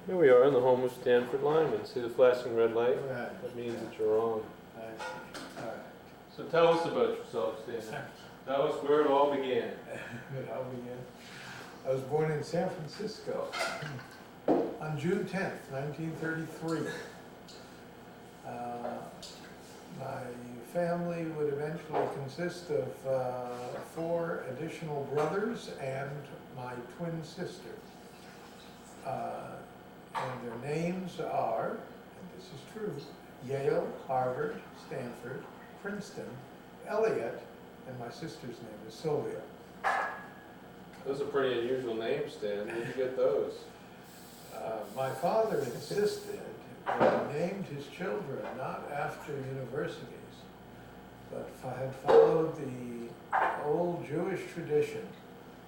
Here we are in the home of Stanford Lyman. See the flashing red light? Right. That means that you're on. I see. All right. So tell us about yourself, Stan. Tell us where it all began. Good, I'll begin. I was born in San Francisco on June 10th, 1933. My family would eventually consist of 4 additional brothers and my twin sister. And their names are, and this is true, Yale, Harvard, Stanford, Princeton, Elliott, and my sister's name is Sylvia. Those are pretty unusual names, Stan. Where did you get those? My father insisted that he named his children not after universities, but had followed the old Jewish tradition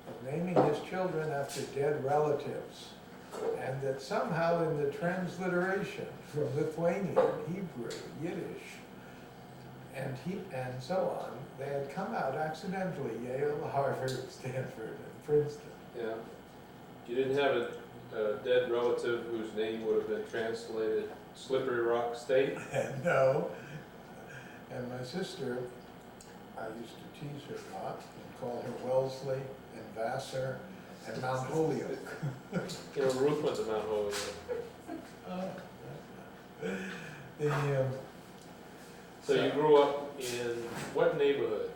of naming his children after dead relatives, and that somehow in the transliteration from Lithuanian, Hebrew, Yiddish, and so on, they had come out accidentally, Yale, Harvard, Stanford, and Princeton. Yeah. You didn't have a dead relative whose name would have been translated Slippery Rock State? No. And my sister, I used to tease her a lot and call her Wellesley and Vassar and Mount Holyoke. You know, Ruth went to Mount Holyoke. So you grew up in what neighborhood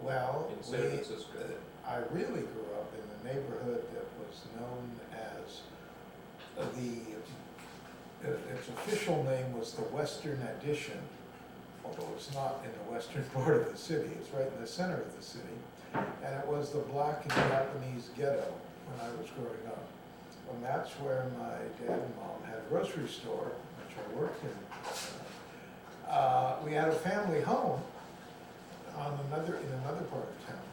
Well, in San Francisco? I really grew up in the neighborhood that was known as its official name was the Western Addition, although it's not in the western part of the city, it's right in the center of the city. And it was the Black and Japanese ghetto when I was growing up. And that's where my dad and mom had a grocery store, which I worked in. We had a family home in another part of town,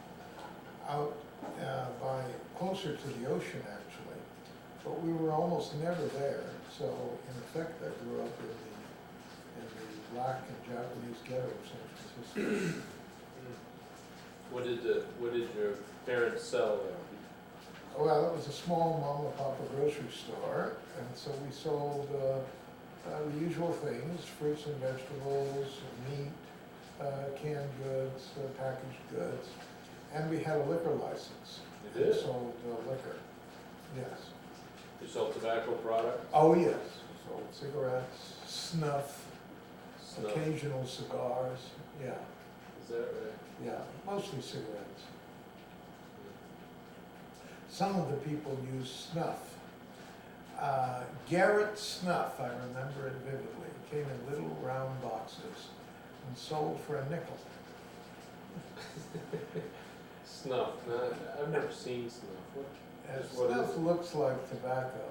out closer to the ocean actually, but we were almost never there. So in effect, I grew up in the Black and Japanese ghetto of San Francisco. What did your parents sell there? Well, it was a small mom and pop grocery store, and so we sold the usual things: fruits and vegetables, meat, canned goods, packaged goods, and we had a liquor license. You did? We sold liquor. Yes. You sold tobacco products? Oh yes. We sold cigarettes, snuff, Snuff. occasional cigars. Yeah. Is that right? Yeah. Mostly cigarettes. Some of the people use snuff. Garrett snuff, I remember it vividly. It came in little round boxes and sold for a nickel. Snuff. No, I've never seen snuff. And What is snuff it? looks like tobacco,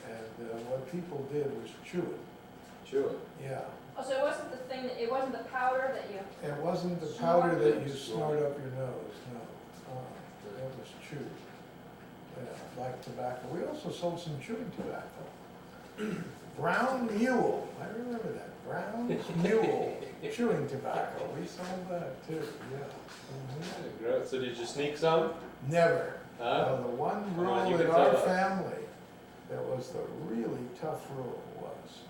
and what people did was chew it. Chew it. Yeah. Oh, so it wasn't the thing, it wasn't the powder that you... It wasn't the Snort powder that you it. snort up your nose, no. It was chewed. Yeah, like tobacco. We also sold some chewing tobacco. Brown Mule, I remember that. Brown Mule chewing tobacco. We sold that too, yeah. Mhm. Gross. So did you sneak some? Never. Huh? The one Come on, you rule in can our tell us. family that was the really tough rule was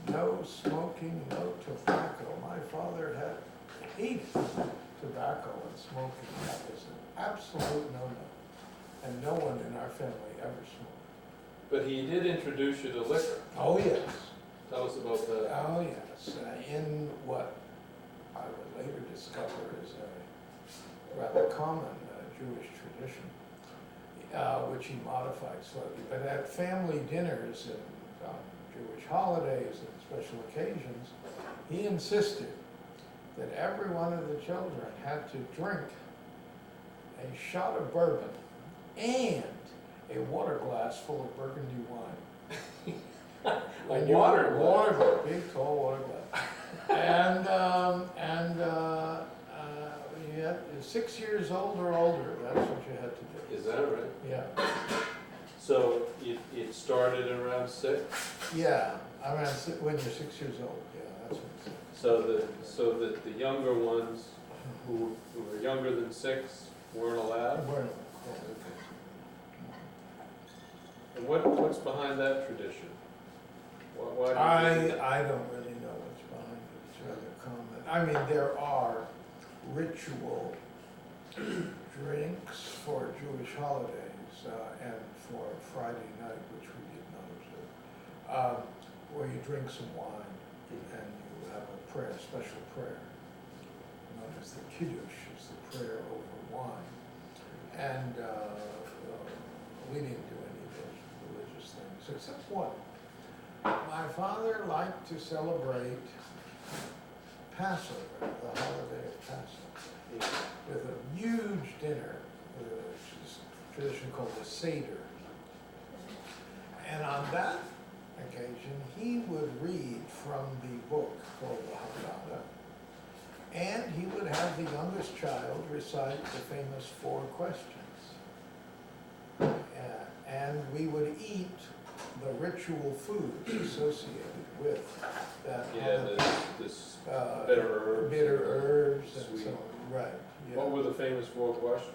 no smoking, no tobacco. My father had hated tobacco and smoking. That was an absolute no-no. And no one in our family ever smoked. But he did introduce you to liquor. Oh, yes. Tell us about that. Oh, yes. In what I would later discover is a rather common Jewish tradition, which he modified slightly. But at family dinners and on Jewish holidays and special occasions, he insisted that every one of the children had to drink a shot of bourbon and a water glass full of burgundy wine. Water glass? Big tall water glass. You had 6 years old or older, that's what you had to do. Is that right? Yeah. So it started around 6? Yeah, when you're 6 years old, yeah, that's what it said. So that the younger ones who were younger than 6 weren't allowed? Weren't. Okay. And what's behind that tradition? Why do you? I don't really know what's behind it, it's rather common. I mean, there are ritual drinks for Jewish holidays, and for Friday night, which we did not observe, where you drink some wine and you have a prayer, special prayer, known as the Kiddush, is the prayer over wine. And we didn't do any of those religious things, except one. My father liked to celebrate Passover, the holiday of Passover, with a huge dinner, which is a tradition called a Seder. And on that occasion, he would read from the book called the Haggadah, and he would have the youngest child recite the famous 4 questions. And we would eat the ritual foods associated with that Yeah, holiday. this bitter herbs. and sweet. so on, right, yeah. What were the famous 4 questions?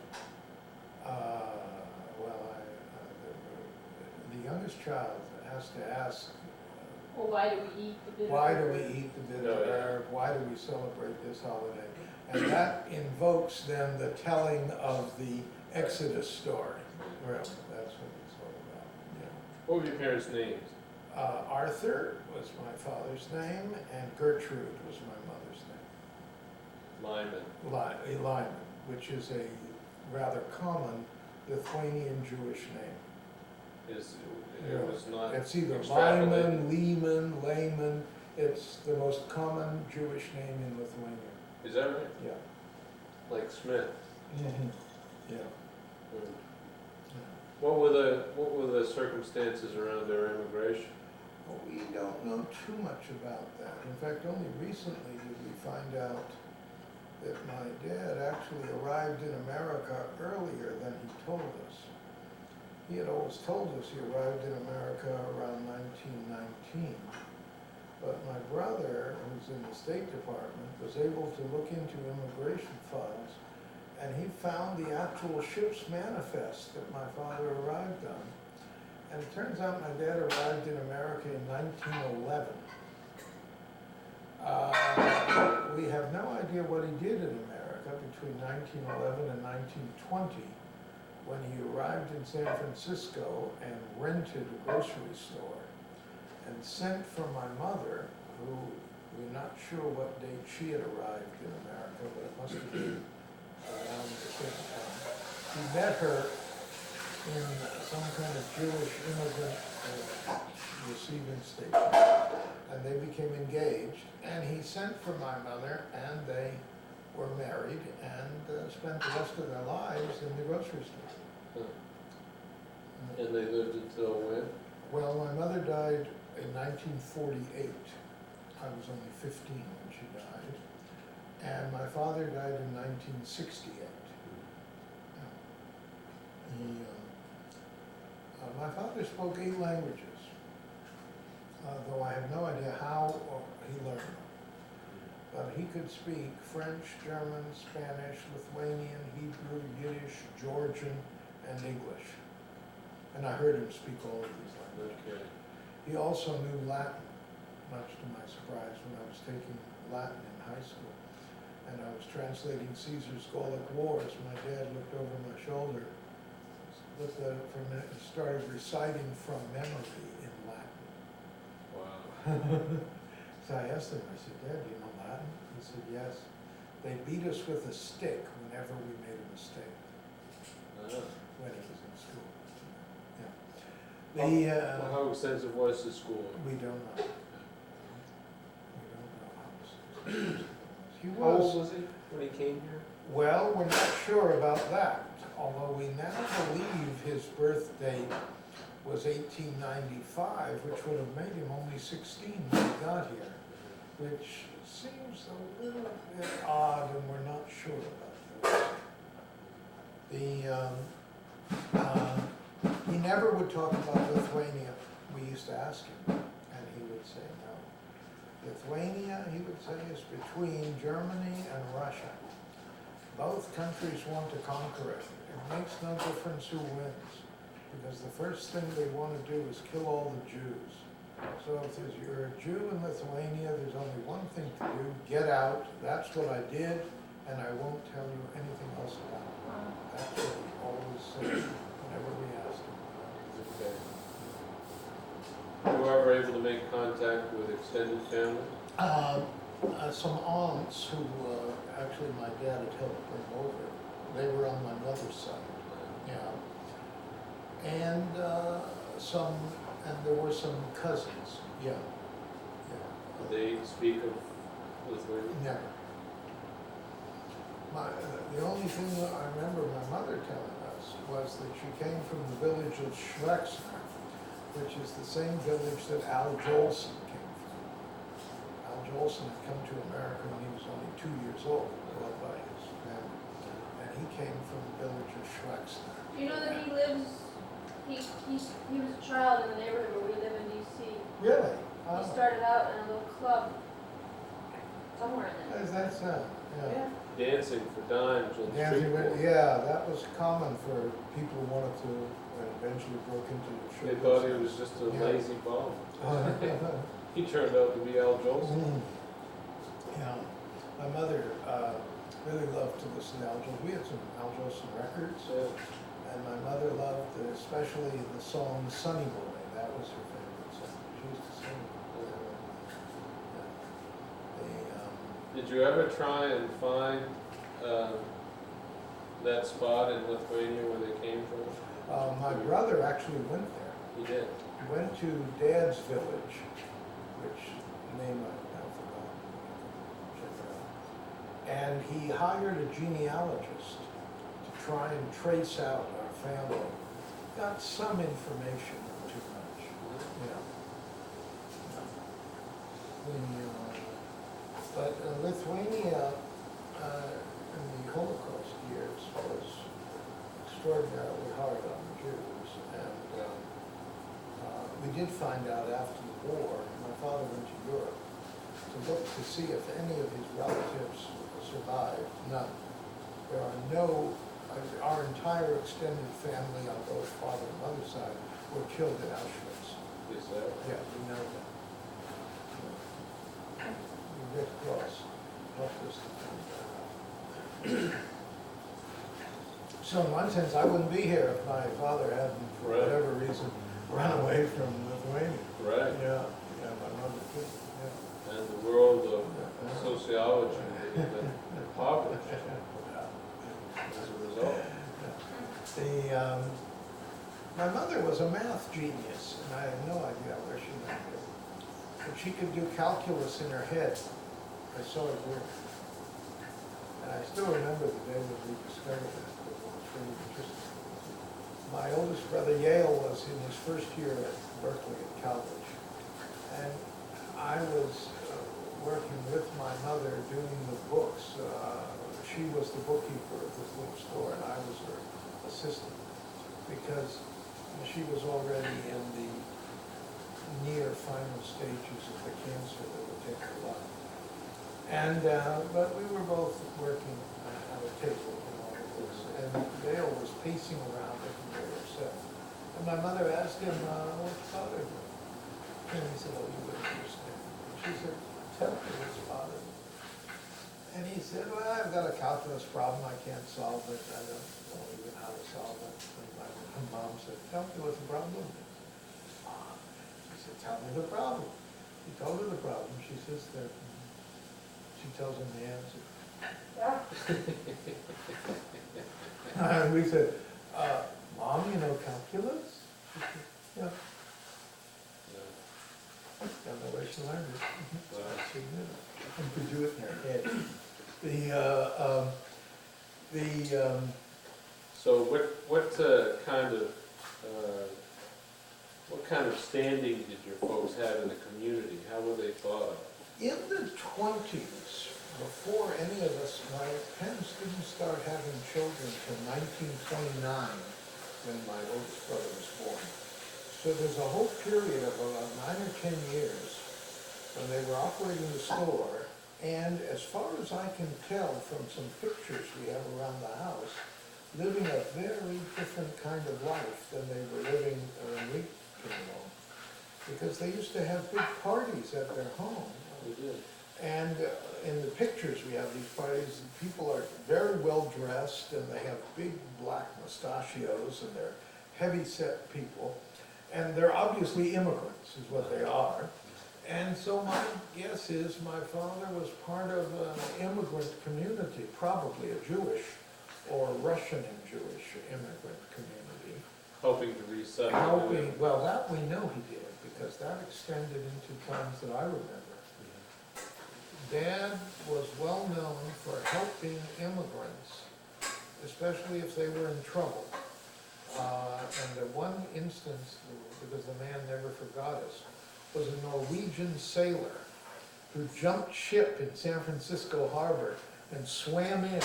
The youngest child has to ask, Well, why do we eat the bitter? why do we eat the bitter Oh, yeah. herb? Why do we celebrate this holiday? And that invokes then the telling of the Exodus story. Well, that's what it's all about, yeah. What were your parents' names? Arthur was my father's name, and Gertrude was my mother's Lyman. name. Lyman, which is a rather common Lithuanian Jewish name. It was not It's either extrapolated. Lyman, Lyman, Layman. It's the most common Jewish name in Lithuania. Is that right? Yeah. Like Smith? Yeah. Mm. What were the circumstances around their immigration? Well, we don't know too much about that. In fact, only recently did we find out that my dad actually arrived in America earlier than he told us. He had always told us he arrived in America around 1919. But my brother, who's in the State Department, was able to look into immigration files, and he found the actual ship's manifest that my father arrived on. And it turns out my dad arrived in America in 1911. We have no idea what he did in America between 1911 and 1920, when he arrived in San Francisco and rented a grocery store and sent for my mother, who we're not sure what date she had arrived in America, but it must have been around the same time. He met her in some kind of Jewish immigrant receiving station, and they became engaged, and he sent for my mother, and they were married and spent the rest of their lives in the grocery store. And they lived until when? Well, my mother died in 1948. I was only 15 when she died. And my father died in 1968. My father spoke 8 languages, though I have no idea how he learned them. But he could speak French, German, Spanish, Lithuanian, Hebrew, Yiddish, Georgian, and English. And I heard him speak all of these languages. Okay. He also knew Latin, much to my surprise, when I was taking Latin in high school. And I was translating Caesar's Gallic Wars. My dad looked over my shoulder, looked at it for a minute, and started reciting from memory in Latin. Wow. So I asked him, I said, Dad, do you know Latin? He said, yes. They beat us with a stick whenever we made a mistake, when he was in school. Yeah. Well, how extensive was the school? We don't know. We don't know how extensive he How old was. was he when he came here? Well, we're not sure about that, although we now believe his birth date was 1895, which would have made him only 16 when he got here, which seems a little bit odd, and we're not sure about this. He never would talk about Lithuania. We used to ask him, and he would say no. Lithuania, he would say, is between Germany and Russia. Both countries want to conquer it. It makes no difference who wins, because the first thing they want to do is kill all the Jews. So if you're a Jew in Lithuania, there's only one thing to do, get out. That's what I did, and I won't tell you anything else about it. That's what he always said whenever we asked him. Okay. You were ever able to make contact with extended family? Some aunts who, actually my dad had helped bring over, they were on my mother's side, yeah. And, and there were some cousins, yeah. Did they speak of Lithuanian? Never. The only thing that I remember my mother telling us was that she came from the village of Schwexner, which is the same village that Al Jolson came from. Al Jolson had come to America when he was only 2 years old, brought by his family. And he came from the village of Schwexner. Do you know that he lives, he was a child in the neighborhood where we live in DC. Really? He started out in a little club somewhere in How there. does that sound? Yeah. Dancing for dimes on the Dancing street with, corner. yeah, that was common for people who wanted to, and eventually broke into the They show thought he business. was just a Yeah. lazy bum. Yeah. He turned out to be Al Jolson. Yeah, my mother really loved to listen to Al Jolson. We had some Al Jolson records, Yeah. and my mother loved especially the song Sonny Boy. That was her favorite song. She used to sing it. Did you ever try and find that spot in Lithuania where they came from? My brother actually went there. He did. He went to Dad's village, which name I now forgot. Check it out. And he hired a genealogist to try and trace out our family. Got some information, not too much, you know. But Lithuania, in the Holocaust years, was extraordinarily hard on the Jews. And we did find out after the war, my father went to Europe to look to see if any of his relatives survived. None. There are no, our entire extended family on both father and mother side were killed in Auschwitz. Is that? Yeah, we know that. The Red Cross helped us to find that out. So in one sense, I wouldn't be here if my father hadn't, for Right. whatever reason, run away from Lithuania. Right. Yeah, yeah, my mother too, yeah. And the world of Yeah. sociology would have been impoverished Yeah. as a result. My mother was a math genius, and I had no idea where she went to. But she could do calculus in her head. I saw it work. And I still remember the day when we discovered it. It was really interesting. My oldest brother Yale was in his first year at Berkeley at college. And I was working with my mother doing the books. She was the bookkeeper of this little store, and I was her assistant. Because she was already in the near final stages of the cancer that would take her life. And, but we were both working at a table and all of this, and Dale was pacing around looking very upset. And my mother asked him, what's bothering him? And he said, oh, you wouldn't understand. And she said, tell me what's bothering me. And he said, well, I've got a calculus problem, I can't solve it, I don't know even how to solve it. And my mom said, tell me what the problem is. She said, tell me the problem. He told her the problem, she says that, she tells him the answer. And we said, Mom, you know calculus? She said, yeah. Don't know where she learned it. She knew it. And could do it in her head. So what kind of standing did your folks have in the community? How were they thought of? In the 20s, before any of us, my parents didn't start having children till 1929, when my oldest brother was born. So there's a whole period of about 9 or 10 years when they were operating the store, and as far as I can tell from some pictures we have around the house, living a very different kind of life than they were living when we came along. because they used to have big parties at their home. We did. And in the pictures, we have these parties, and people are very well dressed, and they have big black mustachios, and they're heavy-set people. And they're obviously immigrants, is what they are. And so my guess is my father was part of an immigrant community, probably a Jewish or Russian and Jewish immigrant community. Hoping to resettle. Helping, well, that we know he did, because that extended into times that I remember. Dad was well known for helping immigrants, especially if they were in trouble. And the one instance, because the man never forgot us, was a Norwegian sailor who jumped ship in San Francisco Harbor and swam in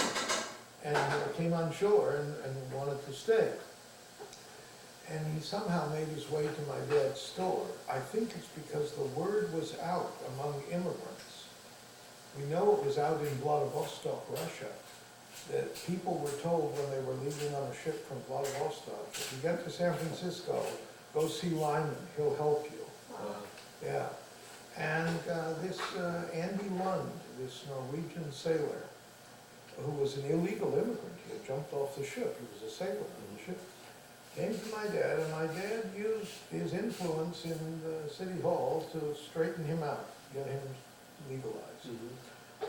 and came on shore and wanted to stay. And he somehow made his way to my dad's store. I think it's because the word was out among immigrants. We know it was out in Vladivostok, Russia, that people were told when they were leaving on a ship from Vladivostok, if you get to San Francisco, go see Lyman, he'll help you. Yeah. And this Andy Lund, this Norwegian sailor, who was an illegal immigrant, he had jumped off the ship, he was a sailor on the ship, came to my dad, and my dad used his influence in the city hall to straighten him out, get him legalized.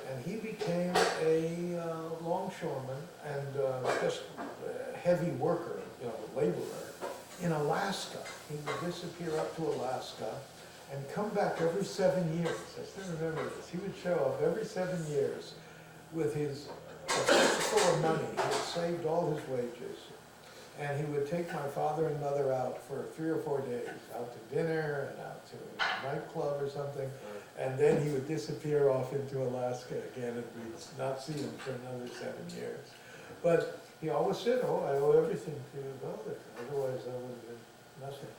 And he became a longshoreman and just a heavy worker, you know, laborer in Alaska. He would disappear up to Alaska and come back every 7 years. I still remember this. He would show up every 7 years with his full of money. He had saved all his wages. And he would take my father and mother out for 3 or 4 days, out to dinner and out to a nightclub or something. And then he would disappear off into Alaska again, and we'd not see him for another 7 years. But he always said, oh, I owe everything to your father, otherwise I would have been nothing.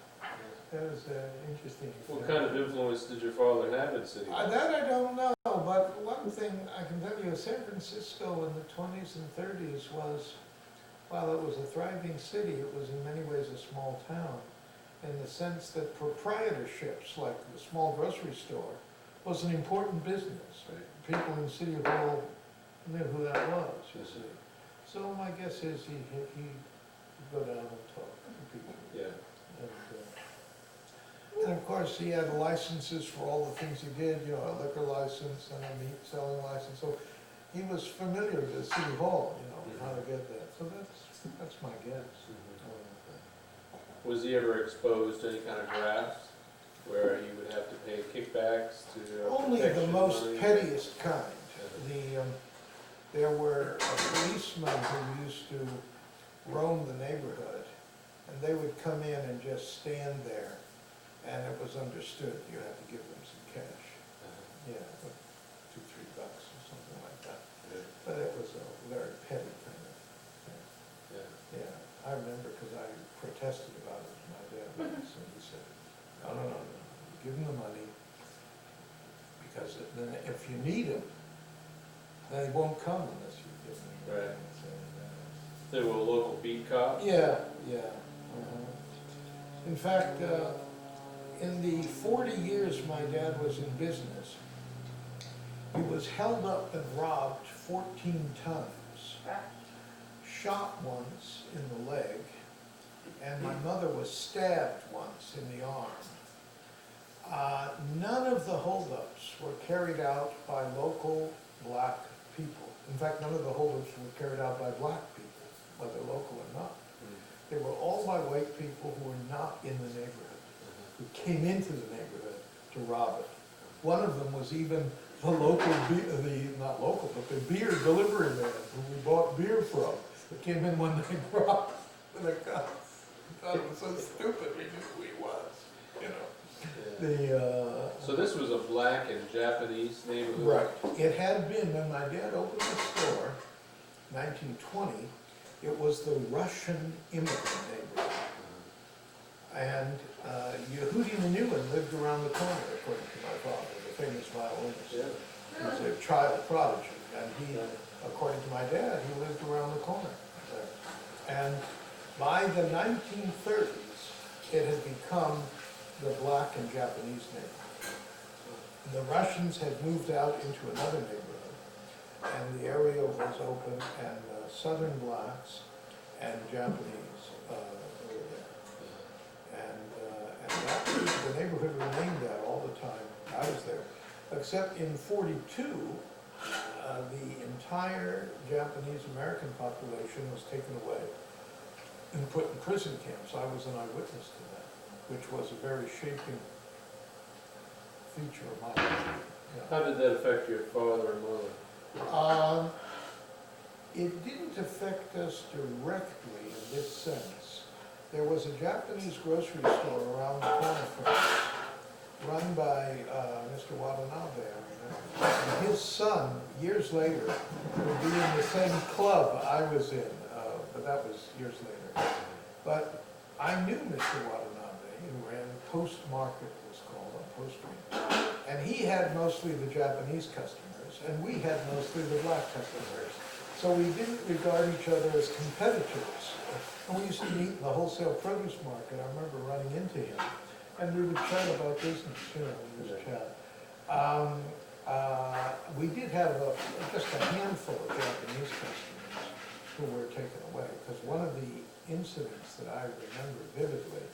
That was interesting. What kind of influence did your father have in City Hall? That I don't know, but one thing I can tell you, San Francisco in the 20s and 30s was, while it was a thriving city, it was in many ways a small town, in the sense that proprietorships, like the small grocery store, was an important business. People in City Hall knew who that was, you see. So my guess is he'd go down and talk to people. Yeah. And of course, he had licenses for all the things he did, you know, a liquor license and a meat selling license. So he was familiar with the City Hall, you know, how to get that. So that's my guess. Was he ever exposed to any kind of graft where he would have to pay kickbacks to Only the protection most money? pettiest kind. There were policemen who used to roam the neighborhood, and they would come in and just stand there, and it was understood you had to give them some cash. Yeah, $2, $3 or something like that. Yeah. But it was a very petty kind of thing. Yeah. Yeah, I remember because I protested about it to my dad once, and he said, no, give them the money, because then if you need them, they won't come unless you give them the money. Right. They were a local beat cop? Yeah. In fact, in the 40 years my dad was in business, he was held up and robbed 14 times, shot once in the leg, and my mother was stabbed once in the arm. None of the holdups were carried out by local black people. In fact, none of the holdups were carried out by black people, whether local or not. They were all by white people who were not in the neighborhood, who came into the neighborhood to rob it. One of them was even the local, not local, but the beer delivery man who we bought beer from, that came in one night and robbed with a gun. I thought it was so stupid, we knew who he was, you know. Yeah. So this was a black and Japanese neighborhood? Right. It had been, when my dad opened the store, 1920, it was the Russian immigrant neighborhood. And Yehudi Menuhin lived around the corner, according to my father, the famous violinist. Yeah. He was a child prodigy, and he, according to my dad, he lived around the corner there. And by the 1930s, it had become the black and Japanese neighborhood. The Russians had moved out into another neighborhood, and the area was open, and southern blacks and Japanese were there. And that, the neighborhood remained that all the time I was there, except in '42, the entire Japanese American population was taken away and put in prison camps. I was an eyewitness to that, which was a very shaping feature of my life. How did that affect your father and mother? It didn't affect us directly in this sense. There was a Japanese grocery store around the corner from us, run by Mr. Watanabe, I remember. And his son, years later, would be in the same club I was in, but that was years later. But I knew Mr. Watanabe, who ran Post Market, was called, on Post Street. And he had mostly the Japanese customers, and we had mostly the black customers. So we didn't regard each other as competitors. And we used to meet in the wholesale produce market. I remember running into him, and we would chat about business, we would chat. We did have just a handful of Japanese customers who were taken away, because one of the incidents that I remember vividly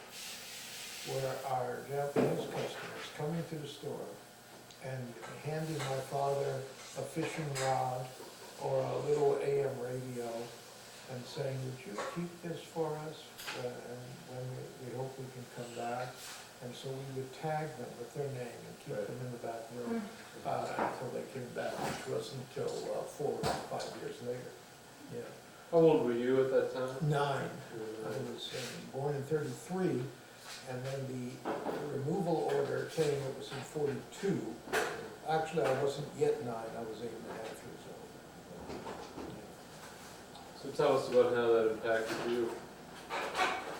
were our Japanese customers coming to the store and handing my father a fishing rod or a little AM radio and saying, would you keep this for us, and when we hope we can come back? And so we would tag them with their name and keep them in the back room until they came back, which wasn't until 4 or 5 years later. Yeah. How old were you at that time? 9. I was born in '33, and then the removal order came, it was in '42. Actually, I wasn't yet 9, I was 8.5 years old. So tell us about how that impacted you.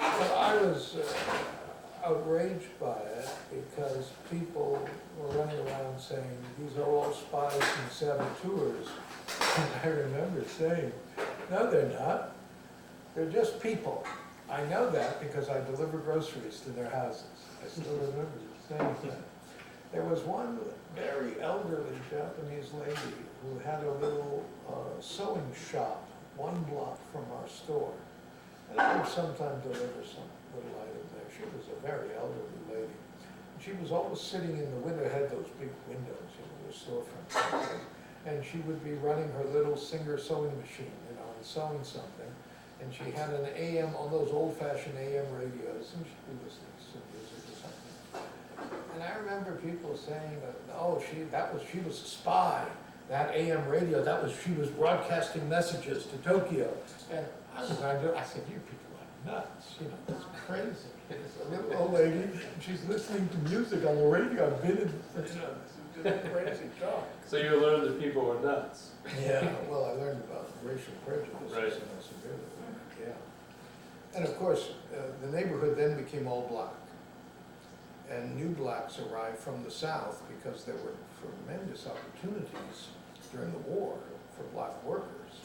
Well, I was outraged by it because people were running around saying, these are all spies and saboteurs. And I remember saying, no, they're not. They're just people. I know that because I deliver groceries to their houses. I still remember saying that. There was one very elderly Japanese lady who had a little sewing shop 1 block from our store. And I would sometimes deliver some little item there. She was a very elderly lady. She was always sitting in the window, had those big windows, the storefront. And she would be running her little Singer sewing machine, and sewing something. And she had an AM, on those old-fashioned AM radios, and she'd be listening to some music or something. And I remember people saying that, oh, she was a spy. That AM radio, she was broadcasting messages to Tokyo. And I said, you people are nuts, that's crazy. It's a little old lady, and she's listening to music on the radio. I've been in, this is just crazy talk. So you learned that people were nuts. Yeah, well, I learned about racial prejudice. Right. Yeah. And of course, the neighborhood then became all black. And new blacks arrived from the South because there were tremendous opportunities during the war for black workers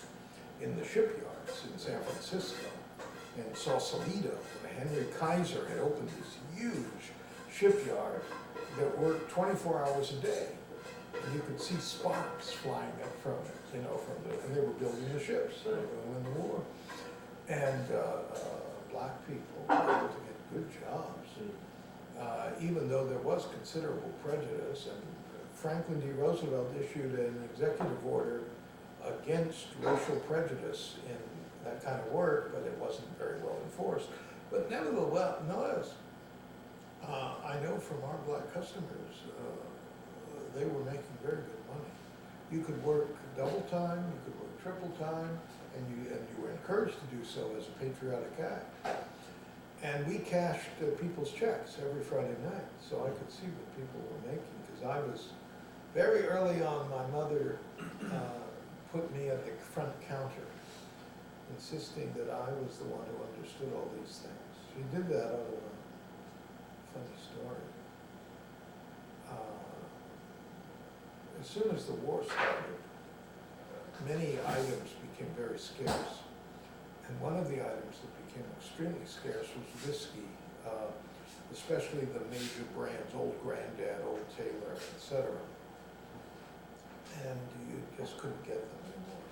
in the shipyards in San Francisco and Sausalito. Henry Kaiser had opened this huge shipyard that worked 24 hours a day. And you could see sparks flying up from it, and they were building the ships to win the war. And black people were able to get good jobs, even though there was considerable prejudice. And Franklin D. Roosevelt issued an executive order against racial prejudice in that kind of work, but it wasn't very well enforced. But nevertheless, I know from our black customers, they were making very good money. You could work double time, you could work triple time, and you were encouraged to do so as a patriotic act. And we cashed people's checks every Friday night, so I could see what people were making, because I was, very early on, my mother put me at the front counter, insisting that I was the one who understood all these things. She did that out of a funny story. As soon as the war started, many items became very scarce. And one of the items that became extremely scarce was whiskey. especially the major brands, Old Granddad, Old Taylor, etc. And you just couldn't get them anymore.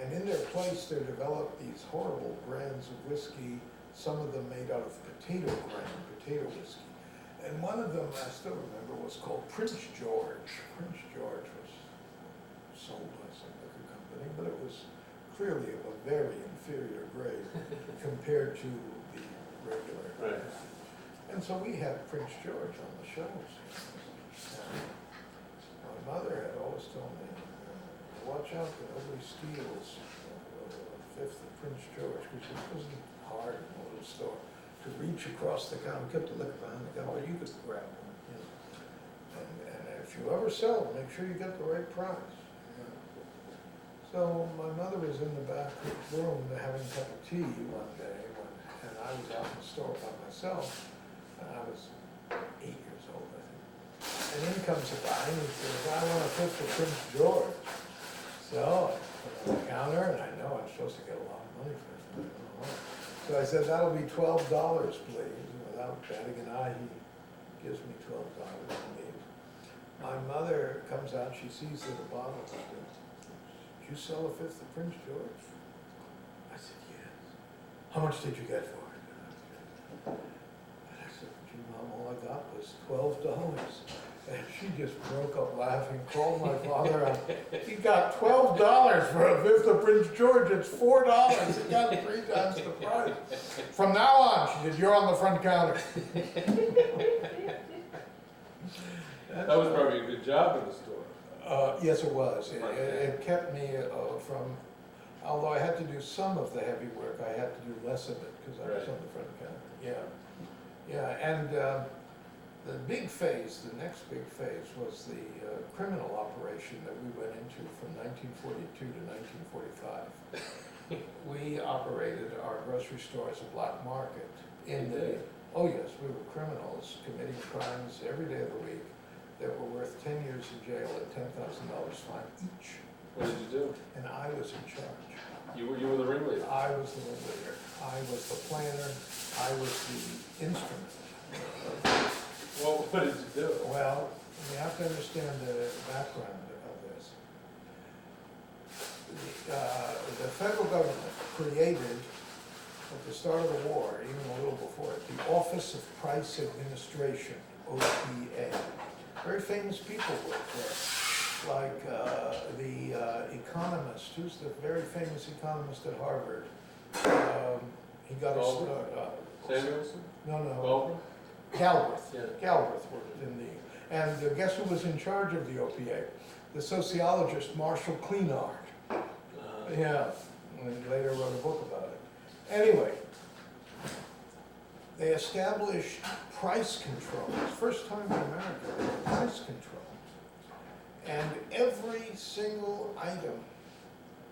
And in their place, they developed these horrible brands of whiskey, some of them made out of potato whiskey. And one of them, I still remember, was called Prince George. Prince George was sold by some liquor company, but it was clearly of a very inferior grade compared to the regular. Right. And so we had Prince George on the shelves. And my mother had always told me, watch out that nobody steals a fifth of Prince George, because it wasn't hard in a little store to reach across the counter, kept the liquor behind the counter, but you could grab one, you know. And if you ever sell, make sure you get the right price. You know. So my mother was in the back room having a cup of tea one day, and I was out in the store by myself, and I was 8 years old, I think. And in comes a guy, and he says, I want a fifth of Prince George. So I put it on the counter, and I know I'm supposed to get a lot of money for it. I don't know. So I said, that'll be $12, please. And without batting an eye, he gives me $12 and leaves. My mother comes out, she sees that the bottle. She said, did you sell a fifth of Prince George? I said, yes. How much did you get for it? And I said, gee, Mom, all I got was $12. And she just broke up laughing, called my father out. He got $12 for a fifth of Prince George, it's $4. He got 3 times the price. From now on, she said, you're on the front counter. That was probably a good job in the store. Yes, it was. It kept me from, although I had to do some of the heavy work, I had to do less of it because I was Right. on the front counter. Yeah, and the big phase, the next big phase was the criminal operation that we went into from 1942 to 1945. We operated our grocery store as a black market in You the, did? oh yes, we were criminals committing crimes every day of the week that were worth 10 years in jail and $10,000 fine each. What did you do? And I was in charge. You were the ringleader. I was the ringleader. I was the planner. I was the instrument. Well, what did you do? Well, you have to understand the background of this. The federal government created, at the start of the war, even a little before it, the Office of Price Administration, OPA. Very famous people worked there, like the economist, who's the very famous economist at Harvard. He got his Baldwin? start. Samuelson? No, Baldwin? Galbraith. Yeah. Galbraith worked in the, and guess who was in charge of the OPA? The sociologist Marshall Clenard. Yeah, and later wrote a book about it. Anyway, they established price controls, first time in America, price controls. And every single item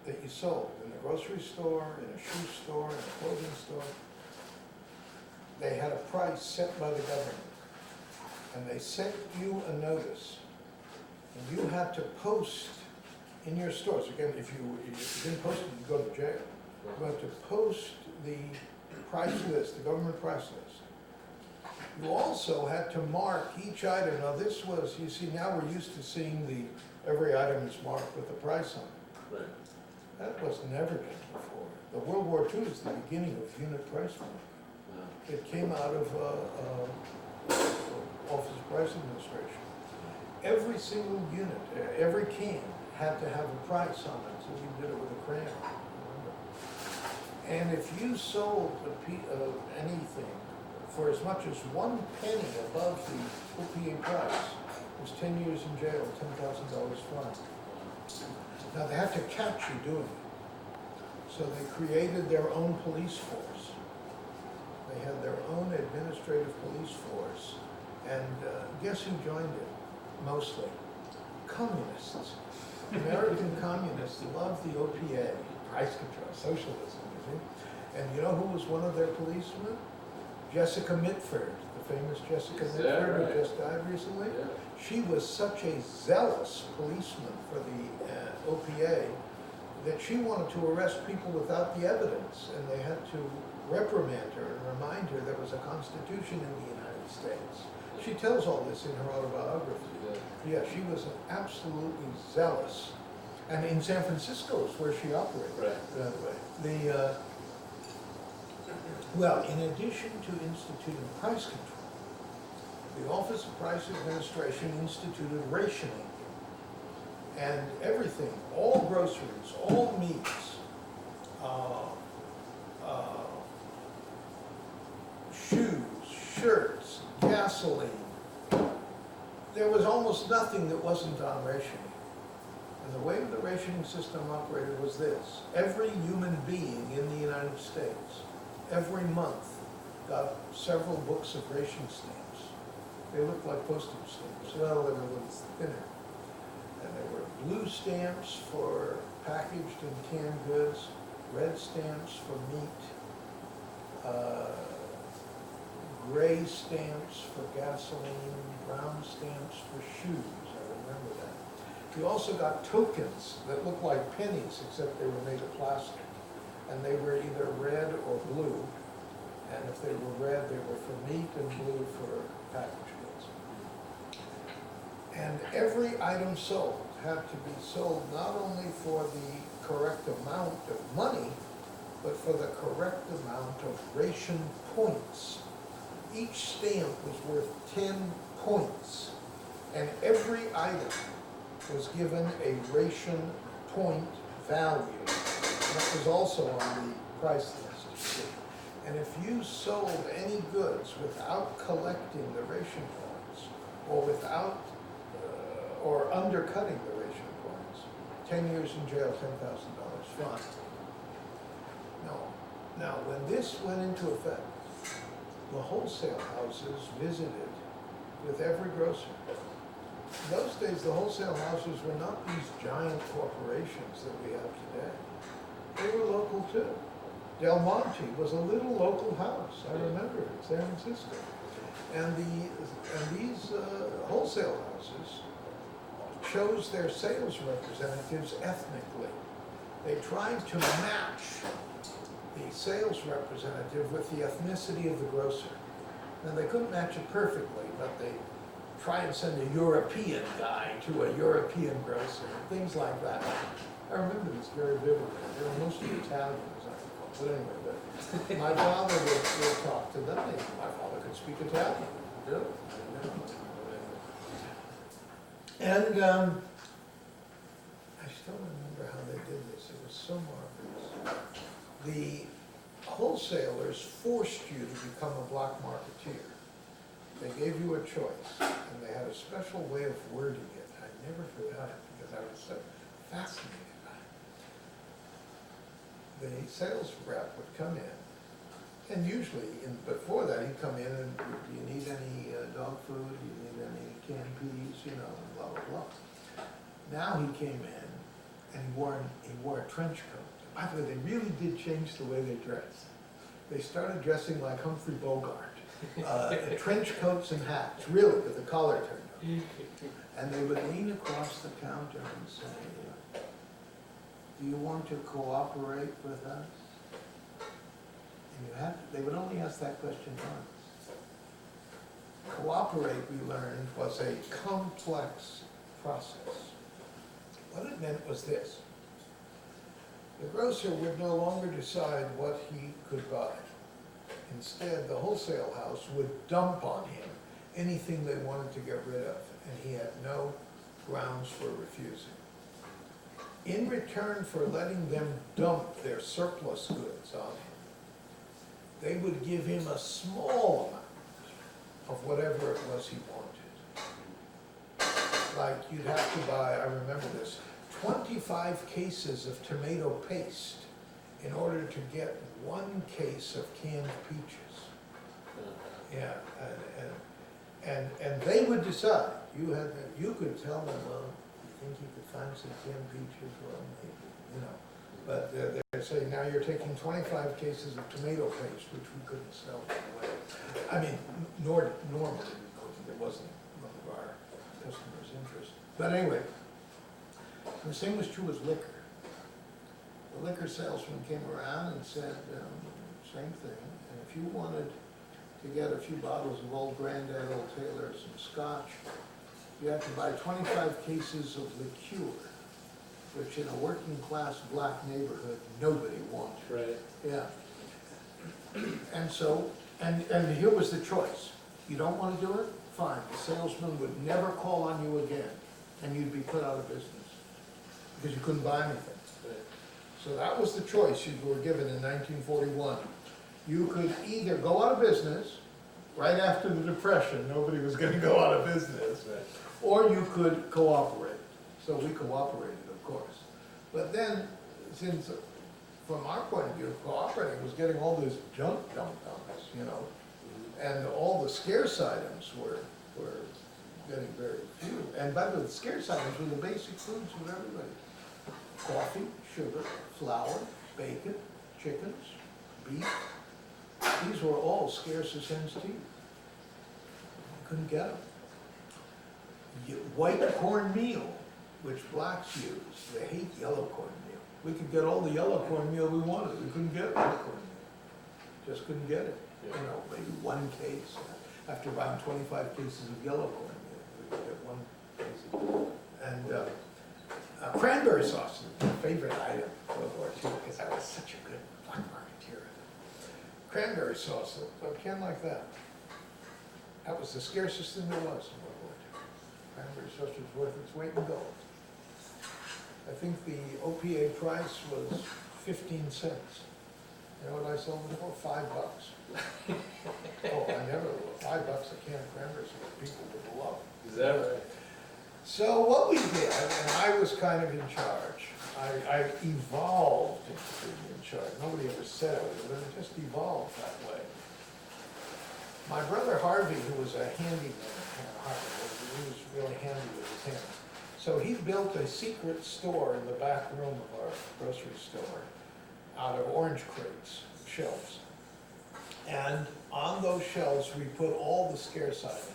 that you sold in the grocery store, in a shoe store, in a clothing store, they had a price set by the government. And they sent you a notice. And you had to post in your stores. Again, if you didn't post it, you'd go to jail. You had to post the price list, the government price list. You also had to mark each item. Now this was, you see, now we're used to seeing every item is marked with a price on it. Right. That was never done before. The World War II is the beginning of unit price marking. It came out of Office of Price Administration. Every single unit, every can had to have a price on it, so we did it with a crayon. And if you sold anything for as much as 1 penny above the OPA price, it was 10 years in jail, $10,000 fine. Now they had to catch you doing it. So they created their own police force. They had their own administrative police force. And guess who joined it? Mostly communists. American communists loved the OPA, price control, socialism, you see. And you know who was one of their policemen? Jessica Mitford, the famous Jessica Is that Mitford, right? who just died recently. Yeah. She was such a zealous policeman for the OPA that she wanted to arrest people without the evidence, and they had to reprimand her and remind her there was a constitution in the United United States. She tells all this in her autobiography. Yeah, she was absolutely zealous. And in San Francisco is where she operated, Right. by the way. Well, in addition to instituting price control, the Office of Price Administration instituted rationing. And everything, all groceries, all meats, shoes, shirts, gasoline. There was almost nothing that wasn't on rationing. And the way the rationing system operated was this. Every human being in the United States, every month, got several books of ration stamps. They looked like postage stamps. Well, they were a little thinner. And there were blue stamps for packaged and canned goods, red stamps for meat, gray stamps for gasoline, brown stamps for shoes, I remember that. You also got tokens that looked like pennies, except they were made of plastic. And they were either red or blue. And if they were red, they were for meat, and blue for packaged goods. And every item sold had to be sold not only for the correct amount of money, but for the correct amount of ration points. Each stamp was worth 10 points, and every item was given a ration point value. That was also on the price list. And if you sold any goods without collecting the ration points, or without, or undercutting the ration points, 10 years in jail, $10,000 fine. Now, when this went into effect, the wholesale houses visited with every grocer. In those days, the wholesale houses were not these giant corporations that we have today. They were local too. Del Monte was a little local house, I remember it, in San Francisco. And these wholesale houses chose their sales representatives ethnically. They tried to match the sales representative with the ethnicity of the grocer. Now, they couldn't match it perfectly, but they try and send a European guy to a European grocer, things like that. I remember this very vividly. They were mostly Italians, I recall. But anyway, but my father would talk to them. My father could speak Italian. Really? And I still remember how they did this. It was so marvelous. The wholesalers forced you to become a black marketeer. They gave you a choice, and they had a special way of wording it. I never forgot it because I was so fascinated by it. The sales rep would come in, and usually, before that, he'd come in and, do you need any dog food? Do you need any canned peas? You know, blah, blah, blah. Now he came in, and he wore a trench coat. By the way, they really did change the way they dressed. They started dressing like Humphrey Bogart. Trench coats and hats, really, with the collar turned up. And they would lean across the counter and say, do you want to cooperate with us? And they would only ask that question once. Cooperate, we learned, was a complex process. What it meant was this. The grocer would no longer decide what he could buy. Instead, the wholesale house would dump on him anything they wanted to get rid of, and he had no grounds for refusing. In return for letting them dump their surplus goods on him, they would give him a small amount of whatever it was he wanted. Like you'd have to buy, I remember this, 25 cases of tomato paste in order to get 1 case of canned peaches. Yeah, and they would decide. You could tell them, well, you think you could find some canned peaches? Well, maybe, you know. But they'd say, now you're taking 25 cases of tomato paste, which we couldn't sell anyway. I mean, normally we couldn't. It wasn't one of our customers' interest. But anyway, the same was true with liquor. The liquor salesman came around and said, same thing, and if you wanted to to get a few bottles of Old Grandad, Old Taylor, some scotch, you have to buy 25 cases of liqueur, which in a working class black neighborhood, nobody wanted. Right. Yeah. And so, and here was the choice. You don't want to do it? Fine. The salesman would never call on you again, and you'd be put out of business, because you couldn't buy anything. Right. So that was the choice you were given in 1941. You could either go out of business, right after the Depression, nobody was gonna go out of business, Right. or you could cooperate. So we cooperated, of course. But then, since, from our point of view, cooperating was getting all this junk dumped on us, you know, and all the scarce items were getting very few. And by the way, the scarce items were the basic foods of everybody. Coffee, sugar, flour, bacon, chickens, beef. These were all scarce as hen's teeth. You couldn't get them. White cornmeal, which blacks use, they hate yellow cornmeal. We could get all the yellow cornmeal we wanted, we couldn't get white cornmeal. Just couldn't get it, you know, maybe one case. After buying 25 cases of yellow cornmeal, we could get one case. And cranberry sauce is my favorite item for World War II, because I was such a good black marketeer. Cranberry sauce, a can like that. That was the scarcest thing there was in World War II. Cranberry sauce was worth its weight in gold. I think the OPA price was 15 cents. You know what I sold it for? $5. Oh, I never, $5 a can of cranberry sauce, people would love. Is that right? So what we did, and I was kind of in charge, I evolved into being in charge. Nobody ever said I was, but it just evolved that way. My brother Harvey, who was a handyman, he was really handy with his hands. So he built a secret store in the back room of our grocery store out of orange crates, shelves. And on those shelves, we put all the scarce items.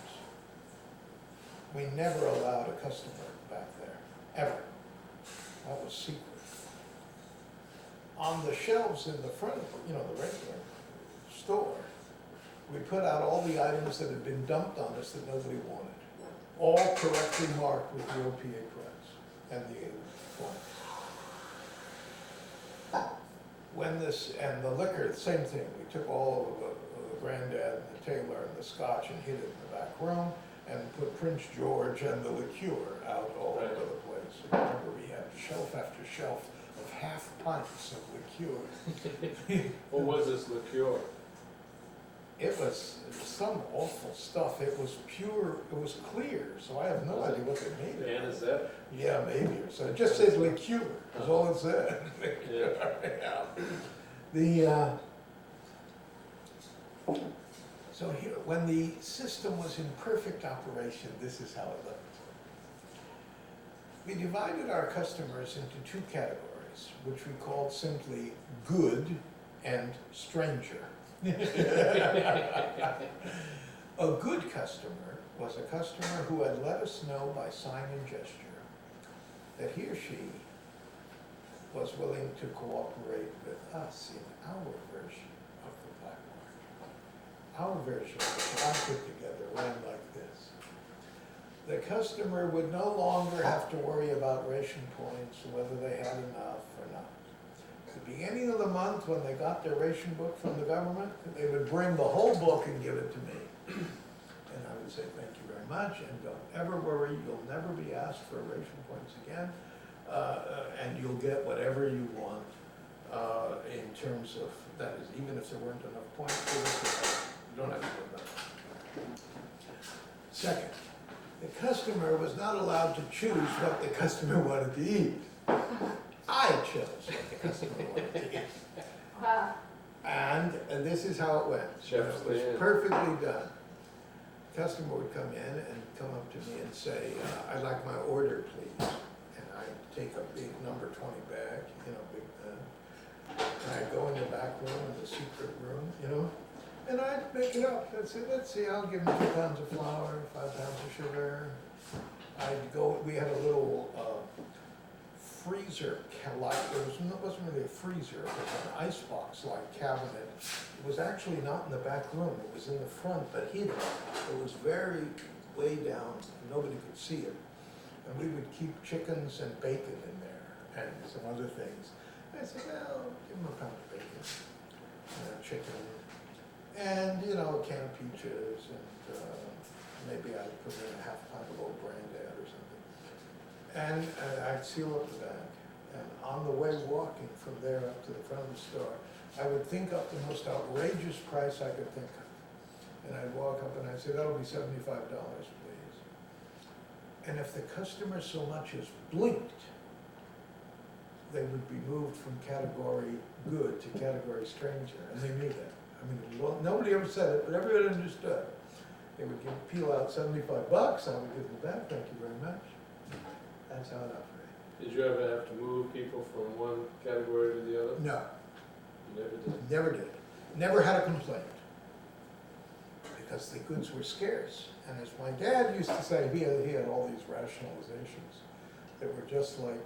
We never allowed a customer back there, ever. That was secret. On the shelves in the front of, the regular store, we put out all the items that had been dumped on us that nobody wanted. All correctly marked with the OPA price and the points. And the liquor, the same thing. We took all of the Grandad and the Taylor and the Scotch and hid it in the back room and put Prince George and the liqueur out all over the place. Remember, we had shelf after shelf of half pints of liqueur. What was this liqueur? It was some awful stuff. It was pure, it was clear, so I have no idea what they made it. Anisette? Yeah, maybe, or so. It just said liqueur, that's all it said. Yeah. So here, when the system was in perfect operation, this is how it looked. We divided our customers into two categories, which we called simply good and stranger. A good customer was a customer who had let us know by sign and gesture that he or she was willing to cooperate with us in our version of the black market. Our version, which I put together, ran like this. The customer would no longer have to worry about ration points, whether they had enough or not. At the beginning of the month, when they got their ration book from the government, they would bring the whole book and give it to me. And I would say, thank you very much, and don't ever worry, you'll never be asked for ration points again, and you'll get whatever you want in terms of, that is, even if there weren't enough points for it, you don't have to put that. Second, the customer was not allowed to choose what the customer wanted to eat. I chose what the customer wanted to eat. And this is how it went. Chef's It was stand. perfectly done. Customer would come in and come up to me and say, I'd like my order, please. And I'd take a big number 20 bag, big pen. And I'd go in the back room, in the secret room, and I'd pick it up. I'd say, let's see, I'll give him 2 pounds of flour, 5 pounds of sugar. We had a little freezer, wasn't really a freezer, it was an icebox-like cabinet. It was actually not in the back room, it was in the front, but hidden. It was very way down, nobody could see it. And we would keep chickens and bacon in there, and some other things. I said, well, give them a pound of bacon, and a chicken, and, you know, a can of peaches, and maybe I'd put in a half pint of old granddad or something. And I'd seal up the bag. And on the way walking from there up to the front of the store, I would think up the most outrageous price I could think of. And I'd walk up and I'd say, that'll be $75, please. And if the customer so much as blinked, they would be moved from category good to category stranger, and they knew that. I mean, well, nobody ever said it, but everybody understood. They would peel out $75, I would give them back, thank you very much. That's how it operated. Did you ever have to move people from one category to the other? No, You never did? never did. Never had a complaint. Because the goods were scarce. And as my dad used to say, he had all these rationalizations that were just like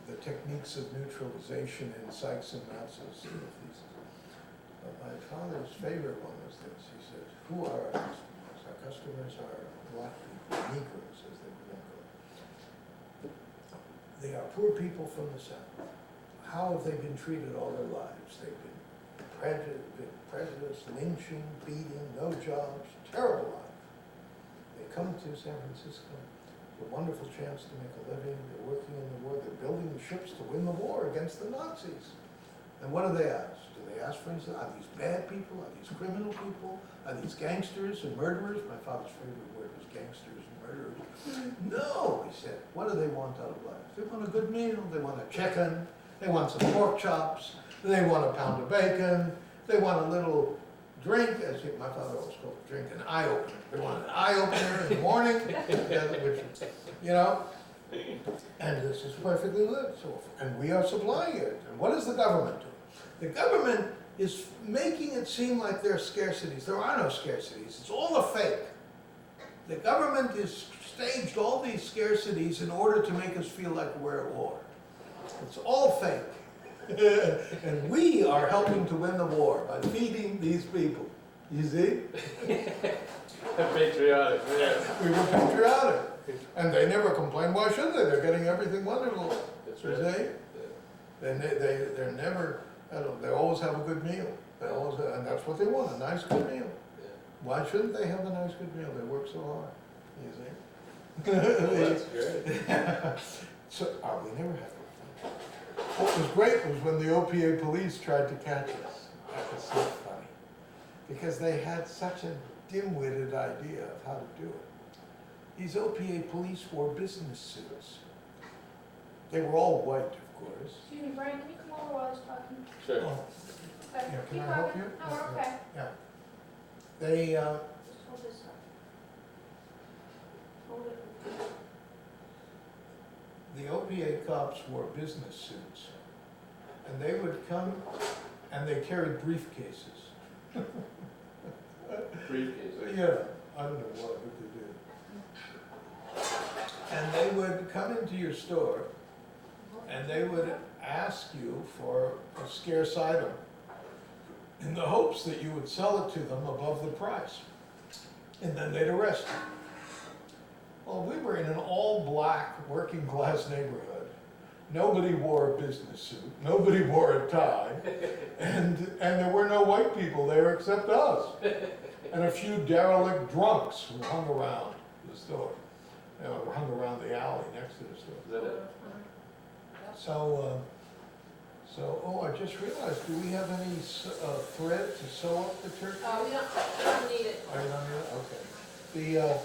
the techniques of neutralization in Sykes and Matz's thesis. But my father's favorite one was this. He said, who are our customers? Our customers are black people, Negroes, as they were called. They are poor people from the South. How have they been treated all their lives? They've been prejudice, lynching, beating, no jobs, terrible life. They come to San Francisco, it's a wonderful chance to make a living, they're working in the war, they're building the ships to win the war against the Nazis. And what do they ask? Do they ask, for instance, are these bad people, are these criminal people, are these gangsters and murderers? My father's favorite word was gangsters and murderers. No, he said, what do they want out of life? They want a good meal, they want a chicken, they want some pork chops, they want a pound of bacon, they want a little drink, as my father always called it, drink, an eye opener. They want an eye opener in the morning, which, you know, and this is perfectly lit. So, and we are supplying it. And what is the government doing? The government is making it seem like there are scarcities. There are no scarcities. It's all a fake. The government has staged all these scarcities in order to make us feel like we're at war. It's all fake. And we are helping to win the war by feeding these people. You see? Patriotic, yeah. We were patriotic. And they never complain. Why should they? They're getting everything wonderful. That's You right. see? They're never, they always have a good meal. They always have, and that's what they want, a nice good meal. Yeah. Why shouldn't they have a nice good meal? They work so hard. You see? Well, that's great. So, we never had complaints. What was great was when the OPA police tried to catch us. That was so funny. Because they had such a dim-witted idea of how to do it. These OPA police wore business suits. They were all white, of course. Excuse me, Brian, can you come over while I was talking? Sure. Oh, Okay, yeah, can keep I help talking. you? No, we're okay. Yeah. They, Just hold this up. Hold it. the OPA cops wore business suits. And they would come and they carried briefcases. Briefcase. Yeah, I don't know what they did. And they would come into your store and they would ask you for a scarce item in the hopes that you would sell it to them above the price. And then they'd arrest you. Well, we were in an all-black working class neighborhood. Nobody wore a business suit, nobody wore a tie, and there were no white people there except us. And a few derelict drunks who hung around the store, hung around the alley next to the store. Is that it? So, oh, I just realized, do we have any thread to sew up the turkey? We don't need it. Oh, you don't need it? Okay.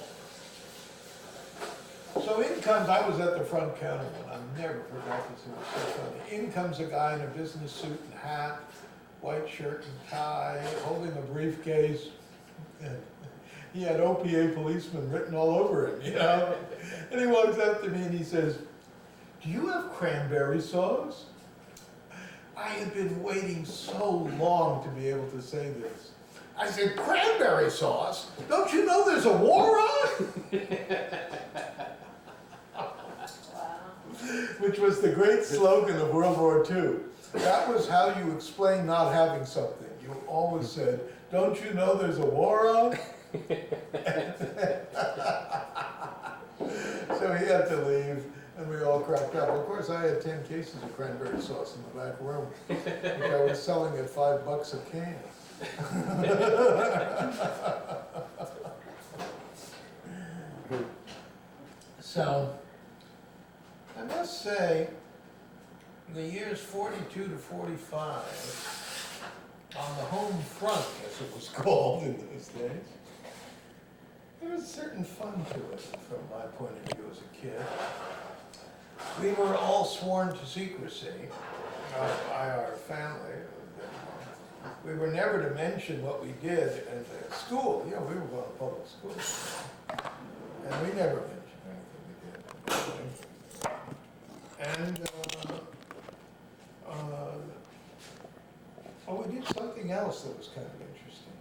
So in comes, I was at the front counter and I never forgot this, it was so funny. In comes a guy in a business suit and hat, white shirt and tie, holding a briefcase. And he had OPA policeman written all over him, you know? And he walks up to me and he says, "Do you have cranberry sauce?" I had been waiting so long to be able to say this. I said, "Cranberry sauce? Don't you know there's a war on?" Wow. which was the great slogan of World War II. That was how you explain not having something. You always said, "Don't you know there's a war on?" So he had to leave, and we all cracked up. Of course, I had 10 cases of cranberry sauce in the back room, which I was selling at $5 a can. So, I must say, in the years 42 to 45, on the home front, as it was called in those days, there was a certain fun to it from my point of view as a kid. We were all sworn to secrecy by our family. We were never to mention what we did at school. You know, we were going to public school. And we never mentioned anything we did. And we did something else that was kind of interesting.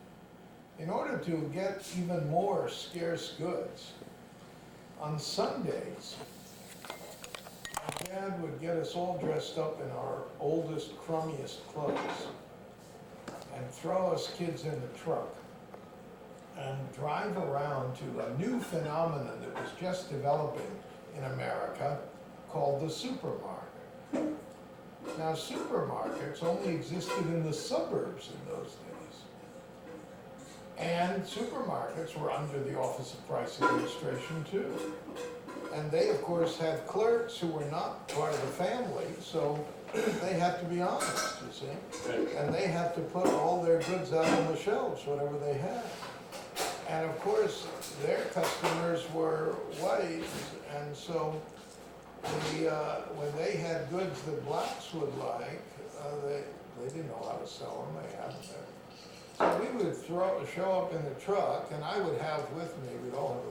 In order to get even more scarce goods, on Sundays, my dad would get us all dressed up in our oldest, crummiest clothes and throw us kids in the truck and drive around to a new phenomenon that was just developing in America called the supermarket. Now, supermarkets only existed in the suburbs in those days. And supermarkets were under the Office of Price Administration too. And they, of course, had clerks who were not part of the family, so they had to be honest, you see. And they had to put all their goods out on the shelves, whatever they had. And of course, their customers were white, and so when they had goods that blacks would like, they didn't know how to sell them, they hadn't. So we would show up in the truck, and I would have with me, we'd all have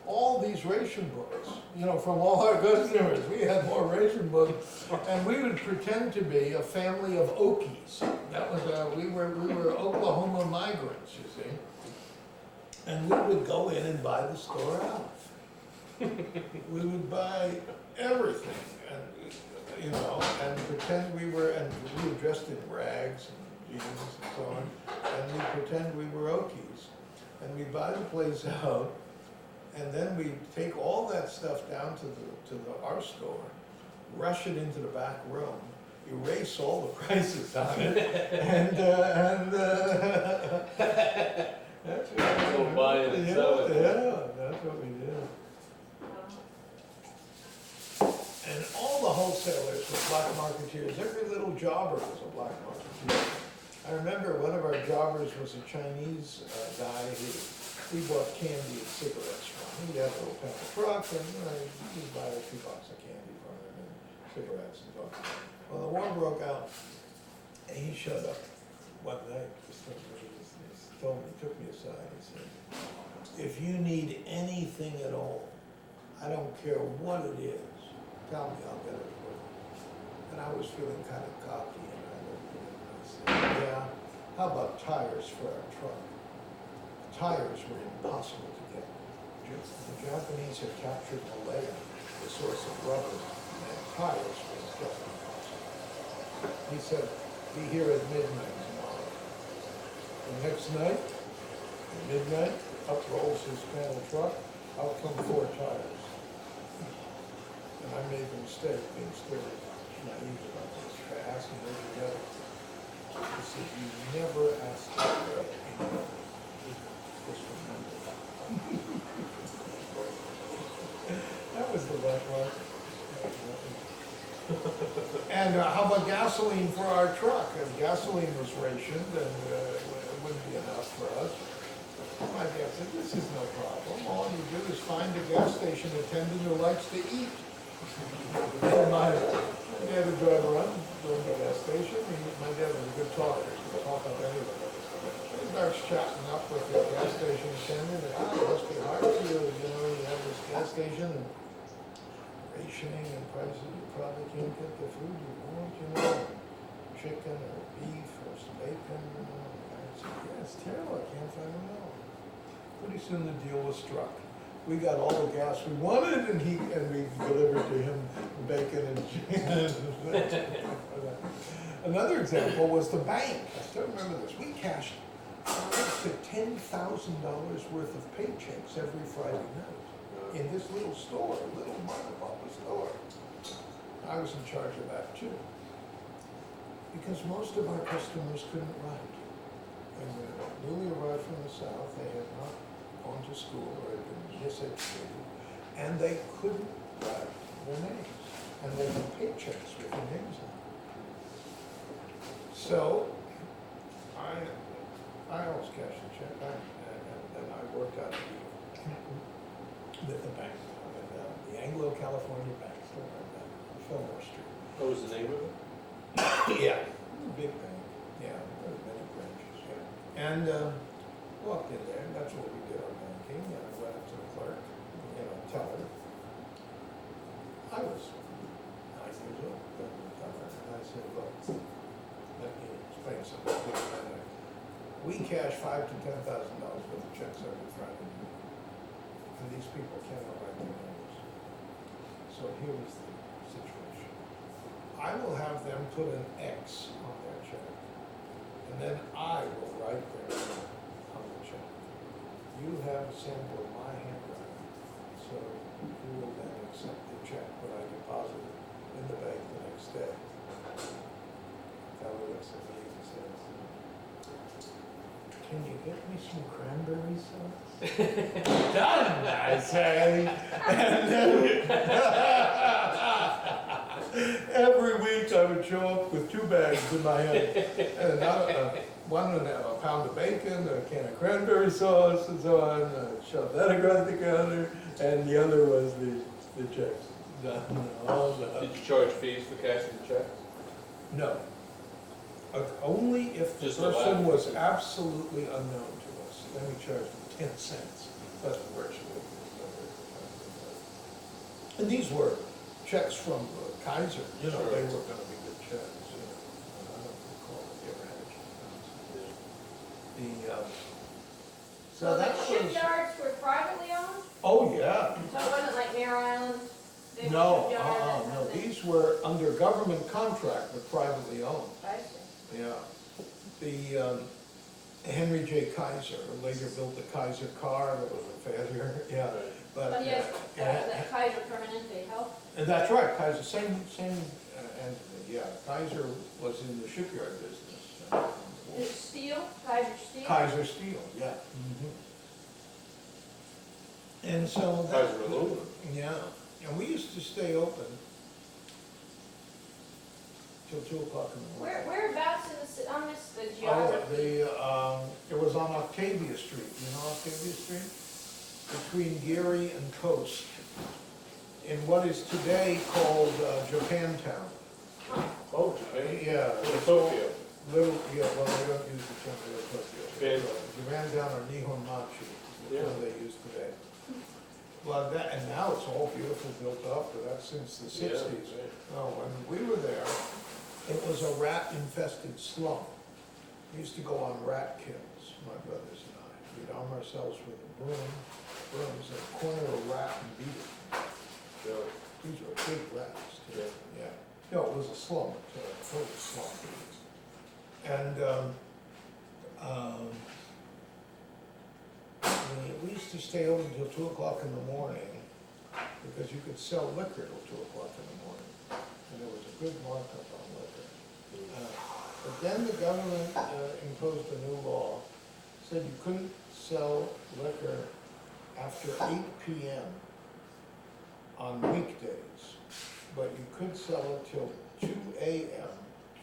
all these ration books, you know, from all our customers. We had more ration books, and we would pretend to be a family of Okies. That was we were Oklahoma migrants, you see. And we would go in and buy the store out. We would buy everything, and you know, and pretend we were dressed in rags and jeans and so on, and we pretend we were Okies, and we'd buy the place out, and then we'd take all that stuff down to our store, rush it into the back room, erase all the prices on it, and that's what So buying and selling. Yeah, that's what we did. And all the wholesalers were black marketeers. Every little jobber was a black marketeer. I remember one of our jobbers was a Chinese guy who we bought candy and cigarettes from. He had a little pamper truck, and we'd buy a few bucks of candy from him and cigarettes and stuff. Well, the war broke out, and he showed up one night. He told me, he took me aside. He said, "If you need anything at all, I don't care what it is, tell me, I'll get it for you." And I was feeling kind of cocky, and I looked at him and I said, "Yeah, how about tires for our truck?" Tires were impossible to get. The Japanese had captured Malaya, the source of rubber, and tires were just impossible. He said, "Be here at midnight tomorrow." The next night, at midnight, up rolls his panel truck, out come 4 tires. And I made the mistake, being still naive about this. I asked him, "Where'd you get it?" He said, "You never asked me where anything. Just remember." That was the best one. And how about gasoline for our truck? And gasoline was rationed, and it wouldn't be enough for us. My dad said, "This is no problem. All you do is find a gas station attendant who likes to eat." And my dad would drive around, go to the gas station. My dad was a good talker. He could talk up anything. He starts chatting up with the gas station attendant, and it must be hard for you, you know, you have this gas station and rationing and prices, you probably can't get the food you want, you know, chicken or beef or some bacon, you know. I said, "Yeah, it's terrible, I can't find them all." Pretty soon the deal was struck. we got all the gas we wanted, and we delivered to him bacon and Another example was the bank. I still remember this. We cashed close to $10,000 worth of paychecks every Friday night in this little store, a little mom-and-pop store. I was in charge of that too. Because most of our customers couldn't write. They were newly arrived from the South, they had not gone to school or had been miseducated, and they couldn't write their names. And they had paychecks with their names on them. So, I always cashed a check, and I worked out with the bank, the Anglo-California Bank, still like that, Fillmore Street. What was the name of it? Yeah, big bank, yeah, there were many branches, yeah. And walked in there, and that's what we did our banking, and I went up to the clerk, teller. I was 9 years old, and I said, look, let me explain something. We cash $5,000 to $10,000 worth of checks every Friday night, and these people cannot write their names. So here is the situation. I will have them put an X on their check, and then I will write their name on the check. You have a sample of my handwriting, so you will then accept the check when I deposit it in the bank the next day. Teller looks at me and says, can you get me some cranberry sauce? Done, I say. And then every week I would show up with 2 bags in my hand. And one would have a pound of bacon, a can of cranberry sauce, and so on. I'd shove that across the counter, and the other was the checks. Done, all done. Did you charge fees for cashing the checks? No. Only if the Just person allowed. was absolutely unknown to us. Then we charged them 10 cents. That's virtually. And these were checks from Kaiser, Sure. they were gonna be good checks, I don't recall if they ever had a check. So So the that was, shipyards were privately owned? oh, yeah. So it wasn't like Mare Island? Big No, shipyard, that kind no, of thing? these were under government contract, but privately owned. I see. Yeah. The Henry J. Kaiser later built the Kaiser car, that was a failure, yeah. Right. But he has that Kaiser Permanente Health. And that's right, Kaiser, same entity, yeah. Kaiser was in the shipyard business. Is it steel? Kaiser Steel? Kaiser Steel, yeah. And so that. Kaiser aluminum. Yeah, and we used to stay open till 2 o'clock in the morning. Whereabouts in the city, I missed the Oh, geography. it was on Octavia Street, you know Octavia Street? Between Geary and Coast, in what is today called Japantown. Oh, Japan. Yeah. Tokyo. Little, yeah, well, they don't use the term Tokyo. Japan. Japantown or Nihonmachi, the term Yeah. they use today. Well, and now it's all beautiful, built up, but that's since the Yeah, 60s. right. No, when we were there, it was a rat-infested slum. We used to go on rat kills, my brothers and I. We'd arm ourselves with brooms, and corner a rat and beat it. Really? These were big rats, too. Yeah. Yeah. No, it was a slum, a total slum. And, we used to stay open until 2 o'clock in the morning, because you could sell liquor till 2 o'clock in the morning. And there was a good markup on liquor. But then the government imposed a new law, said you couldn't sell liquor after 8 p.m. on weekdays, but you could sell it till 2 a.m.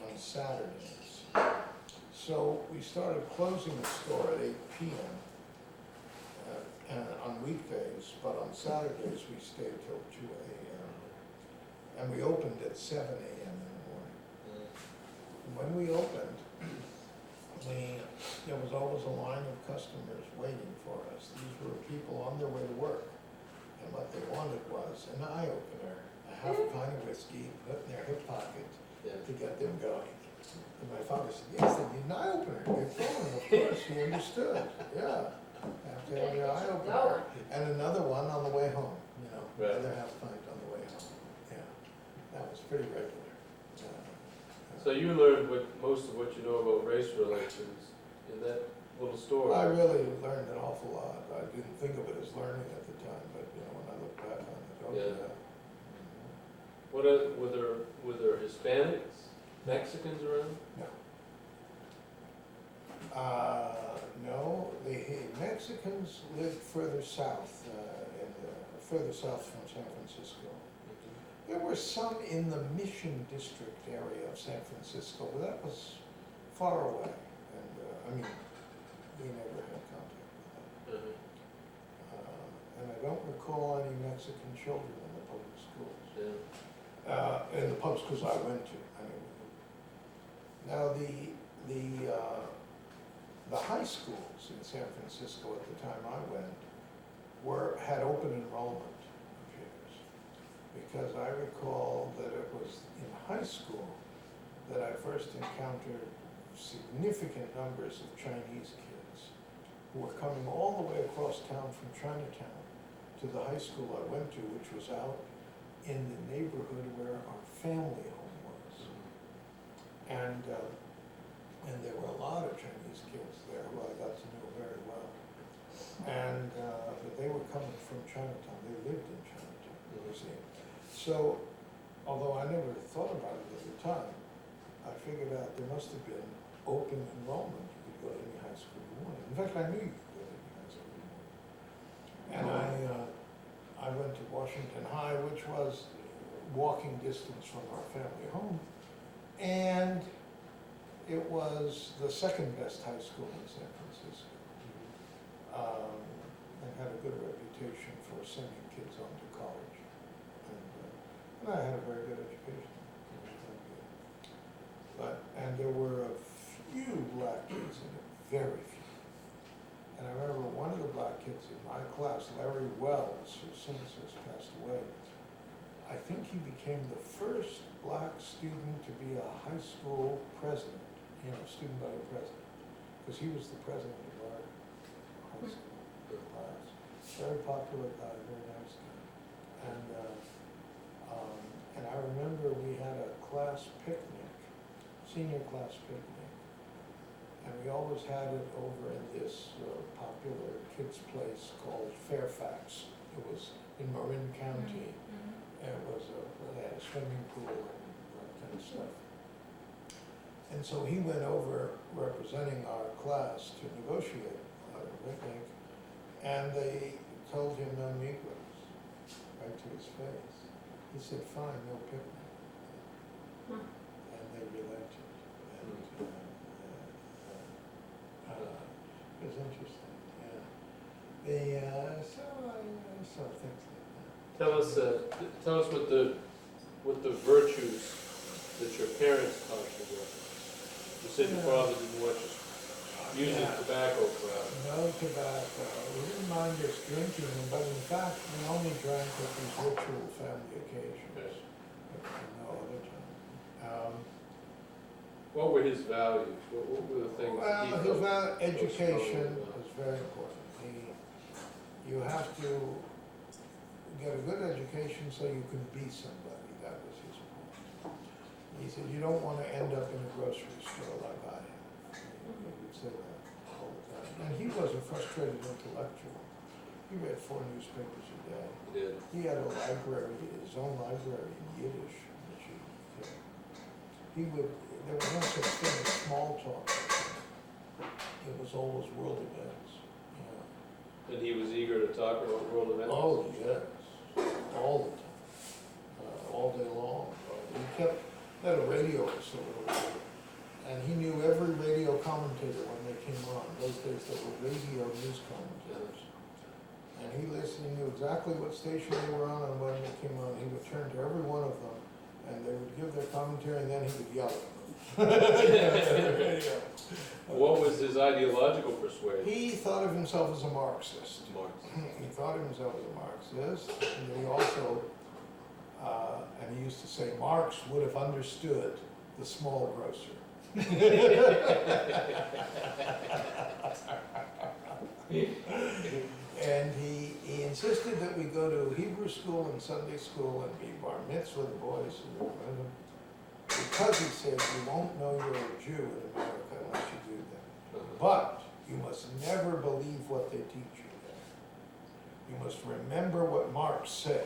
on Saturdays. So we started closing the store at 8 p.m. On weekdays, but on Saturdays we stayed till 2 a.m. And we opened at 7 a.m. in the morning. When we opened, there was always a line of customers waiting for us. These were people on their way to work. And what they wanted was an eye-opener, a half a pint of whiskey put in their hip pocket Yeah. to get them going. And my father said, yes, they need an eye-opener, get going. Of course, he understood, yeah. After every eye Going. opener. And another one on the way home, you know, Right. another half pint on the way home, yeah. That was pretty regular. So you learned most of what you know about race relations in that little story. I really learned an awful lot. I didn't think of it as learning at the time, but, you know, when I look back on it, oh, Yeah. yeah. Were there Hispanics, Mexicans around? No, the Mexicans lived further south, further south from San Francisco. There were some in the Mission District area of San Francisco, but that was far away. And, I mean, we never had contact with them. And I don't recall any Mexican children in the public schools. Yeah. In the public schools I went to, Now, the high schools in San Francisco at the time I went had open enrollment affairs. Because I recall that it was in high school that I first encountered significant numbers of Chinese kids who were coming all the way across town from Chinatown to the high school I went to, which was out in the neighborhood where our family home was. And there were a lot of Chinese kids there who I got to know very well. And, but they were coming from Chinatown, they lived in Chinatown, you see. So, although I never thought about it at the time, I figured out there must have been open enrollment. You could go to any high school you wanted. In fact, I knew you could go to any high school you wanted. And I went to Washington High, which was walking distance from our family home. And it was the second best high school in San Francisco. And had a good reputation for sending kids on to college. And I had a very good education. And there were a few black kids in it, very few. And I remember one of the black kids in my class, Larry Wells, who since has passed away, I think he became the first black student to be a high school president, student body president, because he was the president of our high school class. Very popular guy, very nice guy. And I remember we had a class picnic, senior class picnic, and we always had it over in this popular kids' place called Fairfax. It was in Marin County. And it was they had a swimming pool and that kind of stuff. And so he went over representing our class to negotiate a picnic, and they told him no Negroes, right to his face. He said, fine, no picnic. And they relented. And it was interesting, yeah. So I saw things like that. Tell us what the virtues that your parents taught you were. You said your father didn't want you using tobacco for us. No tobacco. We didn't mind us drinking, but in fact, we only drank at these ritual family occasions. Okay. No other time. What were his values? What were the things? Well, he his felt education most strongly about? was very important. You have to get a good education so you can be somebody. That was his point. He said, you don't want to end up in a grocery store like I am. He would say that all the time. And he was a frustrated intellectual. He read 4 newspapers a day. He did. He had a library, his own library in Yiddish, which he would, there was no such thing as small talk. It was always world events. And he was eager to talk about world events? Oh, yes, all the time, all day long. He had a radio facility, and he knew every radio commentator when they came on. Those days there were radio news commentators. And he listened, he knew exactly what station they were on and when they came on. He would turn to every one of them, and they would give their commentary, and then he would yell at them. What was his ideological persuasion? He thought of himself as a Marxist. Marxist. He thought of himself as a Marxist, and he also, and he used to say, Marx would have understood the small grocer. And he insisted that we go to Hebrew school and Sunday school and be bar mitzvah the boys and because he said you won't know you're a Jew in America unless you do that. But you must never believe what they teach you there. You must remember what Marx said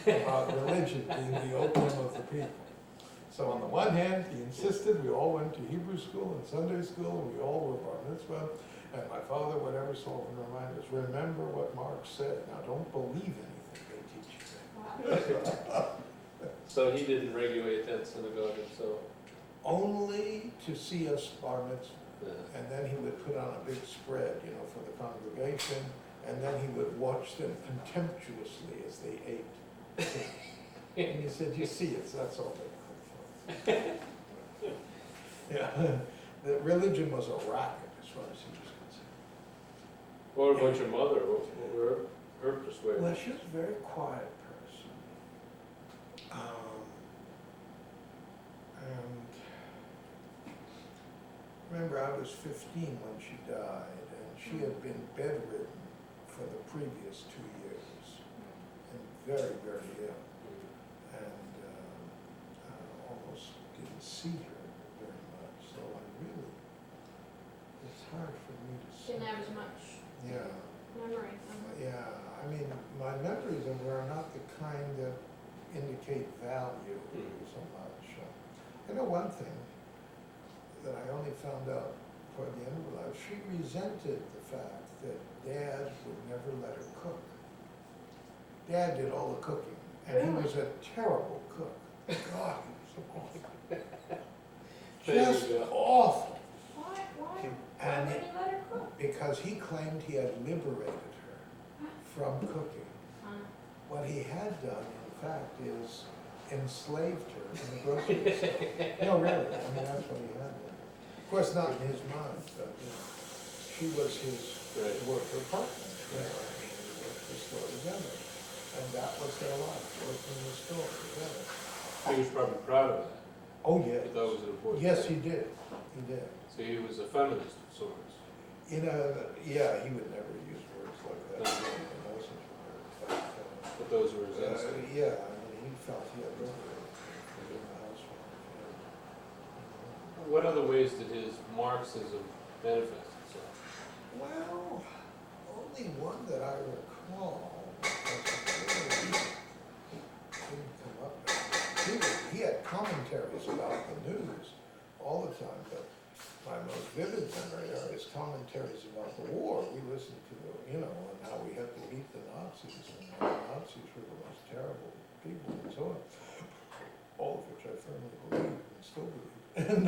about religion being the opium of the people. So on the one hand, he insisted we all went to Hebrew school and Sunday school, and we all were bar mitzvah. And my father would ever so often remind us, remember what Marx said. Now don't believe anything they teach you there. So he didn't regularly attend synagogue himself? Only to see us bar mitzvah. Yeah. And then he would put on a big spread, you know, for the congregation, and then he would watch them contemptuously as they ate. And he said, you see, that's all they cook for. Yeah, the religion was a racket as far as he was concerned. What about your mother? What were her persuasions? Well, she was a very quiet person. And remember, I was 15 when she died, and she had been bedridden for the previous 2 years, and very, very ill, and almost didn't see her very much. So I really, it's hard for me to say. Didn't have as much Yeah. memory. Yeah, I mean, my memories of her are not the kind that indicate value so much. I know one thing that I only found out toward the end of her life. She resented the fact that Dad would never let her cook. Dad did all the cooking, and he was a terrible cook. God, he was so awful. Just awful. Why And didn't you let her cook? because he claimed he had liberated her from cooking. What he had done, in fact, is enslaved her in the grocery store. No, really, I mean, that's what he had done. Of course, not in his mind, but she was his worker partner. You know, I mean, they worked the store together. And that was their life, working the store together. He was probably proud of that. Oh, yes. That was an important Yes, thing. he did. He did. So he was a feminist of sorts. You know, yeah, he would never use words like that. But those were his instincts. Yeah, I mean, he felt he had liberated in the household. What other ways did his Marxism manifest itself? Well, only one that I recall, didn't come up. He had commentaries about the news all the time, but my most vivid memory are his commentaries about the war. We listened to the, you know, and how we had to beat the Nazis, and how the Nazis were the most terrible people and so on. All of which I firmly believe and still believe. And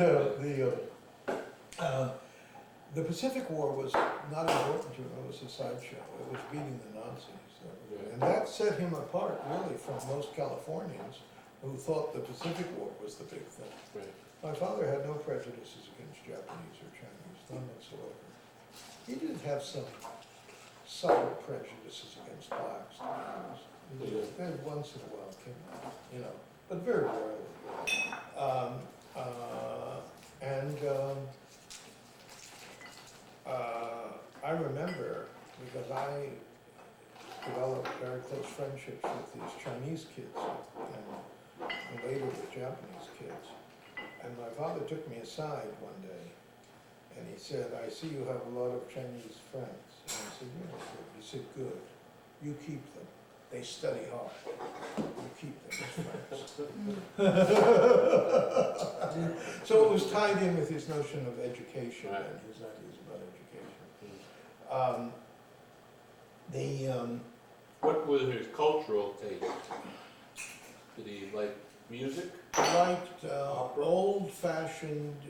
the Pacific War was not important to him, it was a sideshow. It was beating the Nazis. And that set him apart, really, from most Californians who thought the Pacific War was the big thing. Right. My father had no prejudices against Japanese or Chinese, none whatsoever. He did have some subtle prejudices against blacks, to be honest. They once in a while came out, you know, but very rarely. I remember, because I developed very close friendships with these Chinese kids and later with Japanese kids. And my father took me aside one day and he said, I see you have a lot of Chinese friends. And I said, yes. He said, good, you keep them. They study hard. You keep them as friends. So it was tied in with his notion of education and his ideas about education. What was his cultural taste? Did he like music? He liked old-fashioned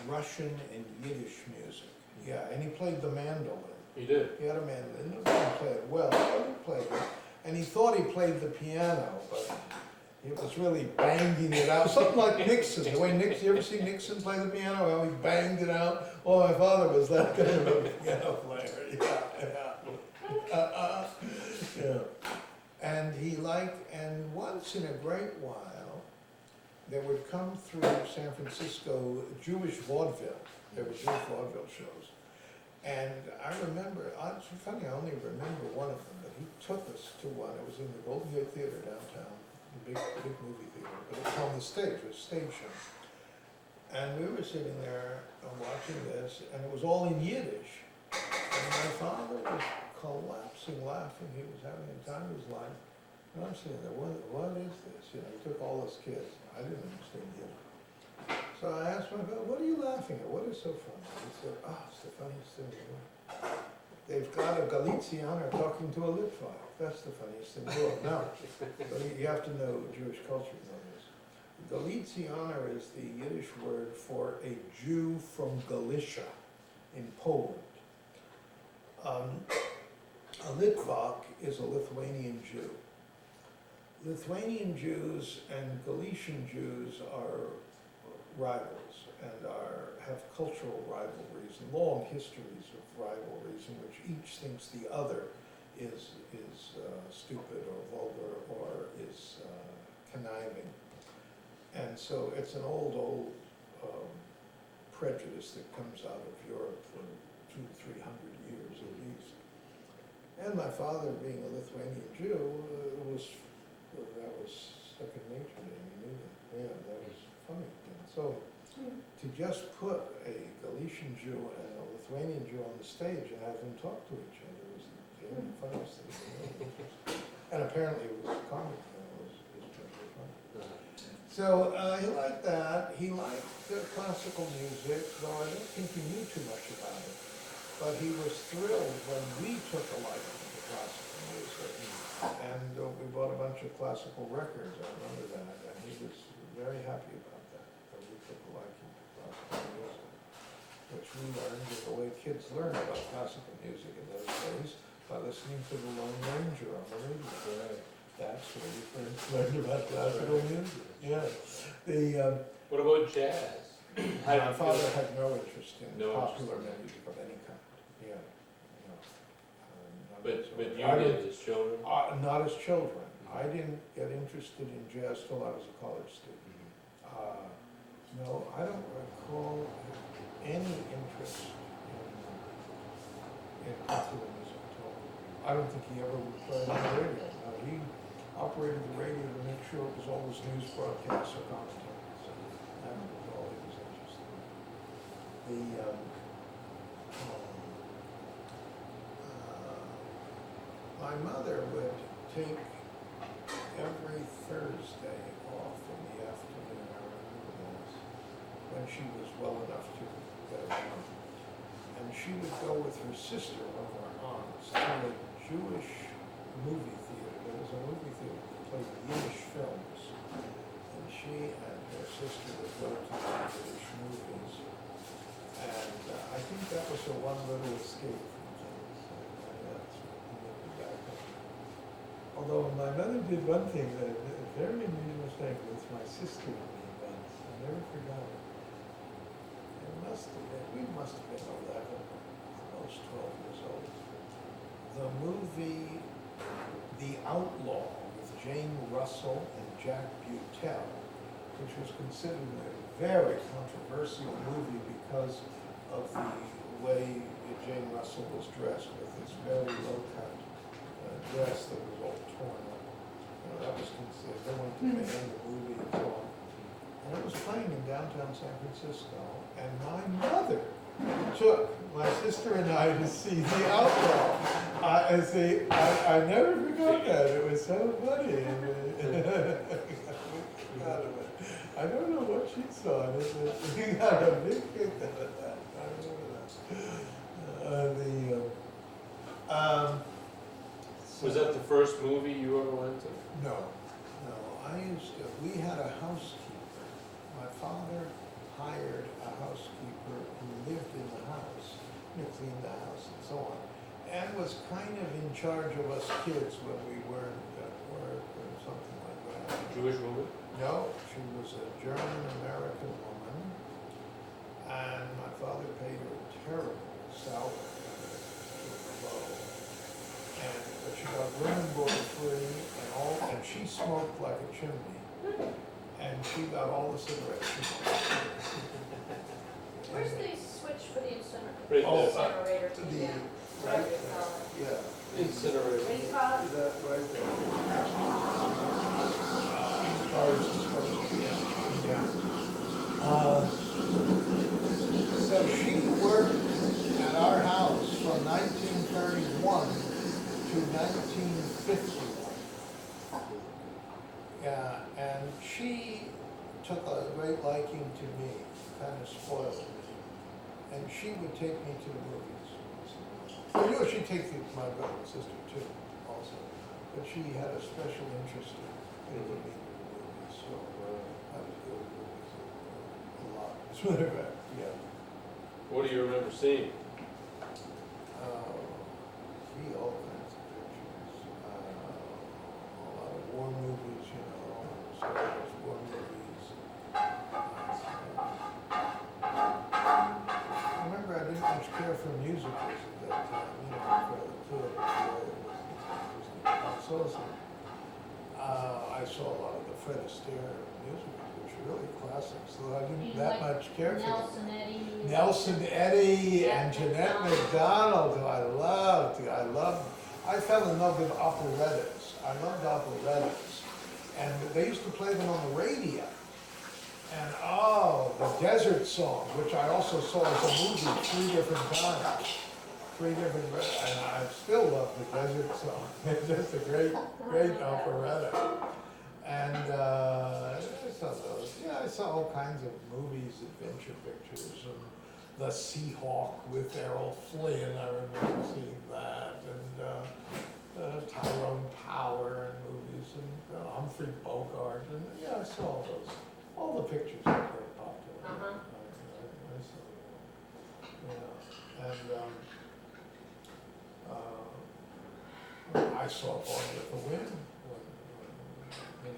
Russian and Yiddish music. Yeah, and he played the mandolin. He did. He had a mandolin. He played it well. He played it. And he thought he played the piano, but he was really banging it out. Something like Nixon. The way Nixon, you ever see Nixon play the piano? Well, he banged it out. Oh, my father was that kind of a piano player. Yeah. And he liked, and once in a great while, there would come through San Francisco Jewish vaudeville. There were Jewish vaudeville shows. And I remember, it's funny, I only remember one of them, but he took us to one, it was in the Golden Gate Theater downtown, a big movie theater, but it was on the stage, it was a stage show. And we were sitting there watching this, and it was all in Yiddish. And my father was collapsing laughing, he was having the time of his life. And I'm sitting there, what is this? You know, he took all us kids, I didn't understand Yiddish. So I asked my father, what are you laughing at? What is so funny? He said, it's the funniest thing in the world. They've got a Galicianer talking to a Litvak. That's the funniest thing in the world. Now, but you have to know Jewish culture to know this. Galicianer is the Yiddish word for a Jew from Galicia in Poland. A Litvak is a Lithuanian Jew. Lithuanian Jews and Galician Jews are rivals and have cultural rivalries, long histories of rivalries in which each thinks the other is stupid or vulgar or is conniving. And so it's an old prejudice that comes out of Europe for 200-300 years at least. And my father, being a Lithuanian Jew, that was second nature to him. He knew that. Yeah, that was funny. And so to just put a Galician Jew and a Lithuanian Jew on the stage and have them talk to each other was the funniest thing. And apparently it was comic. It was really funny. So he liked that. He liked classical music, though I don't think he knew too much about it. But he was thrilled when we took a liking to classical music. And we bought a bunch of classical records, I remember that, and he was very happy about that we took a liking to classical music, which we learned the way kids learn about classical music in those days, by listening to the Lone Ranger on the radio. Right. That's where we learned about classical music, yeah. What about jazz? My father had no interest in No popular interest in music of any kind, yeah. But you I did didn't- as children? Not as children. I didn't get interested in jazz till I was a college student. No, I don't recall any interest in popular music at all. I don't think he ever would play on the radio. No, he operated the radio to make sure it was always news broadcasts or commentary. So that was all he was interested in. My mother would take every Thursday off in the afternoon, I remember this, when she was well enough to get around. And she would go with her sister, one of our aunts, to a Jewish movie theater. There was a movie theater that played Yiddish films. And she and her sister would go to the Yiddish movies. And I think that was her one little escape from things. That's although my mother did one thing, a very unusual thing with my sister and me once. I never forgot it. We must have been 11, almost 12 years old. The movie The Outlaw with Jane Russell and Jack Butel, which was considered a very controversial movie because of the way Jane Russell was dressed with this very low-cut dress that was all torn up. That was considered, they went to ban the movie and so on. And it was playing in downtown San Francisco, and my mother took my sister and I to see The Outlaw. I never forgot that, it was so funny. I don't know what she saw, she got a big kick out of that, I remember that. Was that the first movie you ever went to? No. We had a housekeeper. My father hired a housekeeper who lived in the house, cleaned the house and so on, and was kind of in charge of us kids when we weren't at work or something like that. Jewish woman? No, she was a German-American woman, and my father paid her a terrible salary. But she got room and board free and she smoked like a chimney, and she got all the cigarettes. Where's the switch for the incinerator. Right Oh, there, Incinerator, The, yeah, whatever you call it. yeah, incinerator. What do you call it? is that right there? Ours is supposed to be, yeah. So she worked at our house from 1931 to 1951. Yeah, and she took a great liking to me, kind of spoiled me. And she would take me to the movies. Well, you know, she'd take my brother and sister too, also. But she had a special interest in taking me to the movies, so I would go to the movies a lot. As a matter of fact, yeah. What do you remember seeing? See all kinds of pictures. A lot of war movies, you know, Star Wars war movies. I remember I didn't much care for musicals at that time, you know, for the two of us. I saw a lot of the Fred Astaire musicals, which are really classics, so I didn't that much care for them. Nelson Eddy. Nelson Eddy and Yeah, Jeanette MacDonald, who I loved. I fell in love with operettas. I loved operettas. And they used to play them on the radio. And oh, the Desert Song, which I also saw as a movie 3 different times. 3 different, and I still love the Desert Song. It's just a great operetta. And I saw those. Yeah, I saw all kinds of movies, adventure pictures, and The Seahawk with Errol Flynn. I remember seeing that, and Tyrone Power and movies, and Humphrey Bogart, and yeah, I saw all the pictures that were popular. Uh-huh. I saw them. Yeah, and I saw Gone with the Wind. You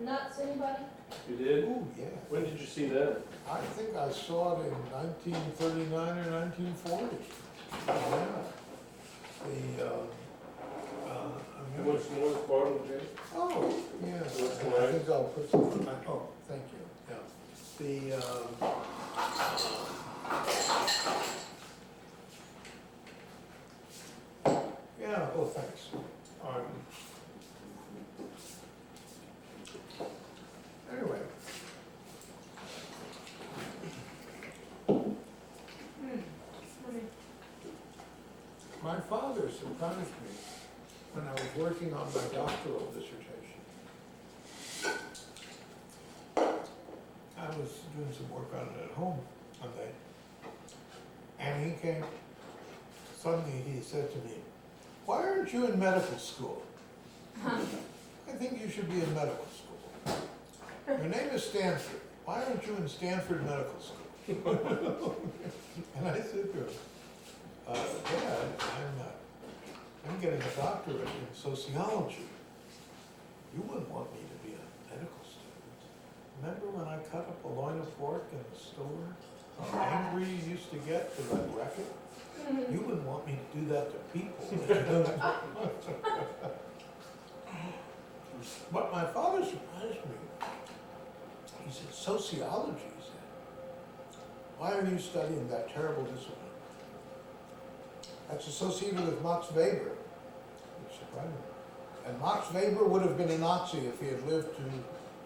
know. Nuts, anybody? You did? Ooh, yeah. When did you see that? I think I saw it in 1939 or 1940. Yeah. How much more is Bartle, Jay? Oh, yeah. What's And the I think I'll put some, oh, thank you, yeah. Yeah, oh, thanks. Anyway. My father surprised me when I was working on my doctoral dissertation. I was doing some work on it at home one day. And he came, suddenly he said to me, "Why aren't you in medical school? I think you should be in medical school. Your name is Stanford. Why aren't you in Stanford Medical School?" And I said to him, "Dad, I'm getting a doctorate in sociology. You wouldn't want me to be a medical student. Remember when I cut up a loin of pork in the store? How angry you used to get because I'd wreck it? You wouldn't want me to do that to people." But my father surprised me. He said, "Sociology," he said. "Why are you studying that terrible discipline? That's associated with Max Weber," which surprised me. And Max Weber would have been a Nazi if he had lived to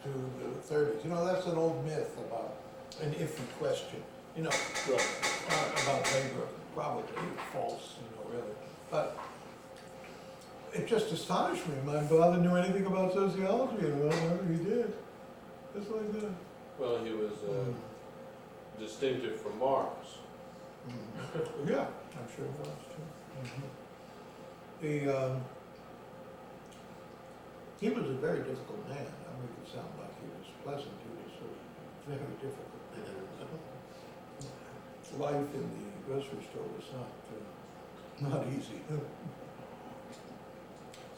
the 30s. You know, that's an old myth about an iffy question. You know, about Weber, probably false, you know, really. But it just astonished me. My father knew anything about sociology, and well, he did. Just like that. Well, he was distinctive from Marx. Yeah, I'm sure it was too. He was a very difficult man. I make it sound like he was pleasant. He was a very difficult man. Life in the grocery store was not easy.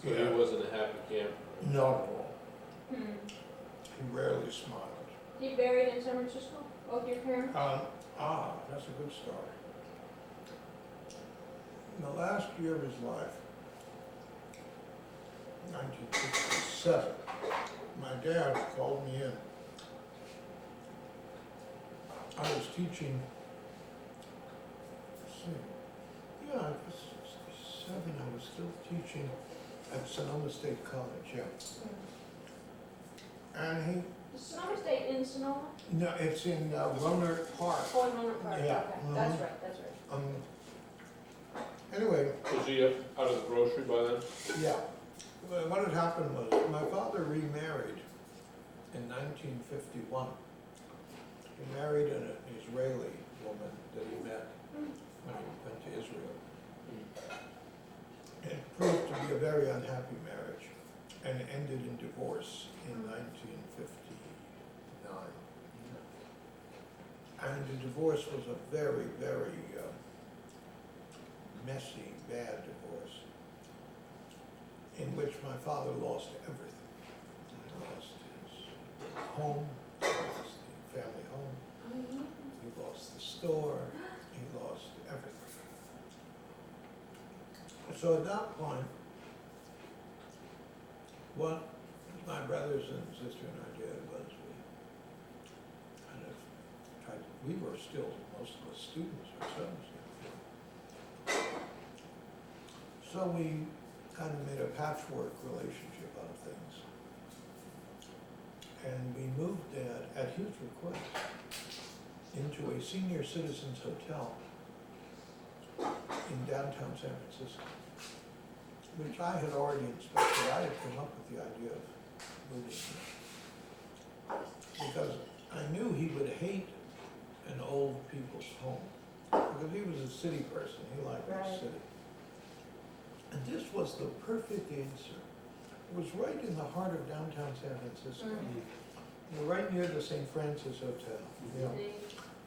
So he wasn't a happy camper. Not at all. He rarely smiled. He buried in San Francisco, both your parents? That's a good story. In the last year of his life, 1967, my dad called me in. I was teaching see. Yeah, I was 67, I was still teaching at Sonoma State College, yeah. And Is Sonoma State in Sonoma? no, it's in Rohnert Park. Oh, in Rohnert Park, Yeah, okay, that's right, that's right. Anyway, Was he out of the grocery by then? yeah. Well, what had happened was, my father remarried in 1951. He married an Israeli woman that he met when he went to Israel. It proved to be a very unhappy marriage and ended in divorce in 1959. And the divorce was a very, very messy, bad divorce, in which my father lost everything. He lost his home, he lost the family home, he lost the store, he lost everything. So at that point, what my brothers and sister and I did was we kind of tried, we were still, most of us students ourselves. So we kind of made a patchwork relationship out of things. And we moved at his request into a senior citizens hotel in downtown San Francisco, which I had already inspected. I had come up with the idea of moving here because I knew he would hate an old people's home because he was a city person. He liked the city. And this was the perfect answer. It was right in the heart of downtown San Francisco. We're right near the St. Francis Hotel. You know.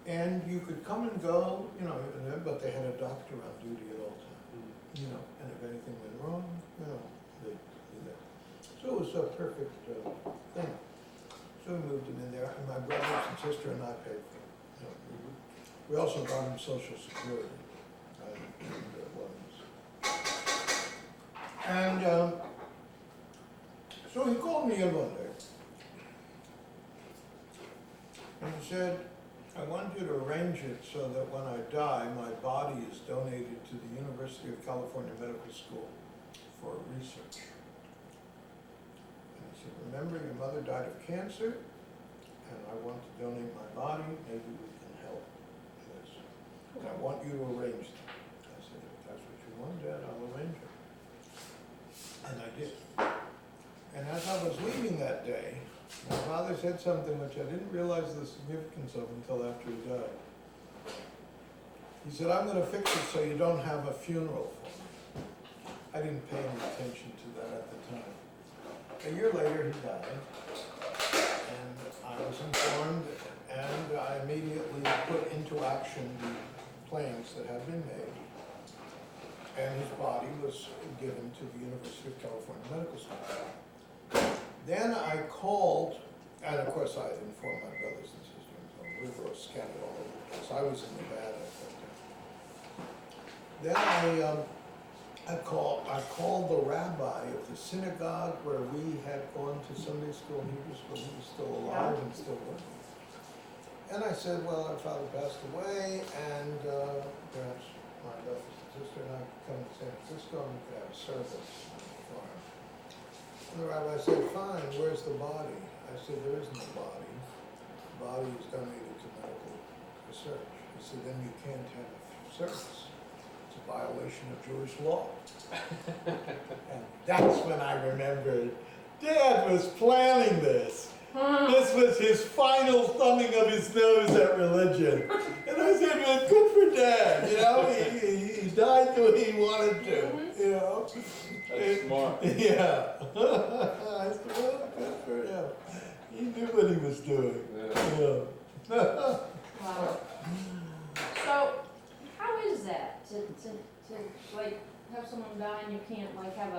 And you could come and go, you know, but they had a doctor on duty at all times. You know, and if anything went wrong, you know, they'd do that. So it was a perfect thing. So we moved him in there, and my brothers and sister and I paid for it. You know, we also got him Social Security. And so he called me in one day, and he said, I want you to arrange it so that when I die, my body is donated to the University of California Medical School for research. And he said, remember, your mother died of cancer, and I want to donate my body, maybe we can help in this. And I want you to arrange that. I said, if that's what you want, Dad, I'll arrange it. And I did. And as I was leaving that day, my father said something which I didn't realize the significance of until after he died. He said, I'm going to fix it so you don't have a funeral for me. I didn't pay any attention to that at the time. A year later, he died, and I was informed, and I immediately put into action the plans that had been made. And his body was given to the University of California Medical School. Then I called, and of course I had informed my brothers and sisters, and we were scattered all over the place. I was in Nevada at that time. Then I called the rabbi of the synagogue where we had gone to Sunday school. He was still alive and still working. And I said, well, our father passed away, and perhaps my brothers and sister and I could come to San Francisco and we could have a service for him. And the rabbi said, fine, where's the body? I said, there is no body. The body is donated to medical research. He said, then you can't have a service. It's a violation of Jewish law. And that's when I remembered, Dad was planning this. This was his final thumbing of his nose at religion. And I said, well, good for Dad, you know, he died the way he wanted to, you know. That's smart. Yeah. I said, well, good for him. He knew what he was doing. Yeah. Wow. So, how is that, to like, have someone die and you can't, like, have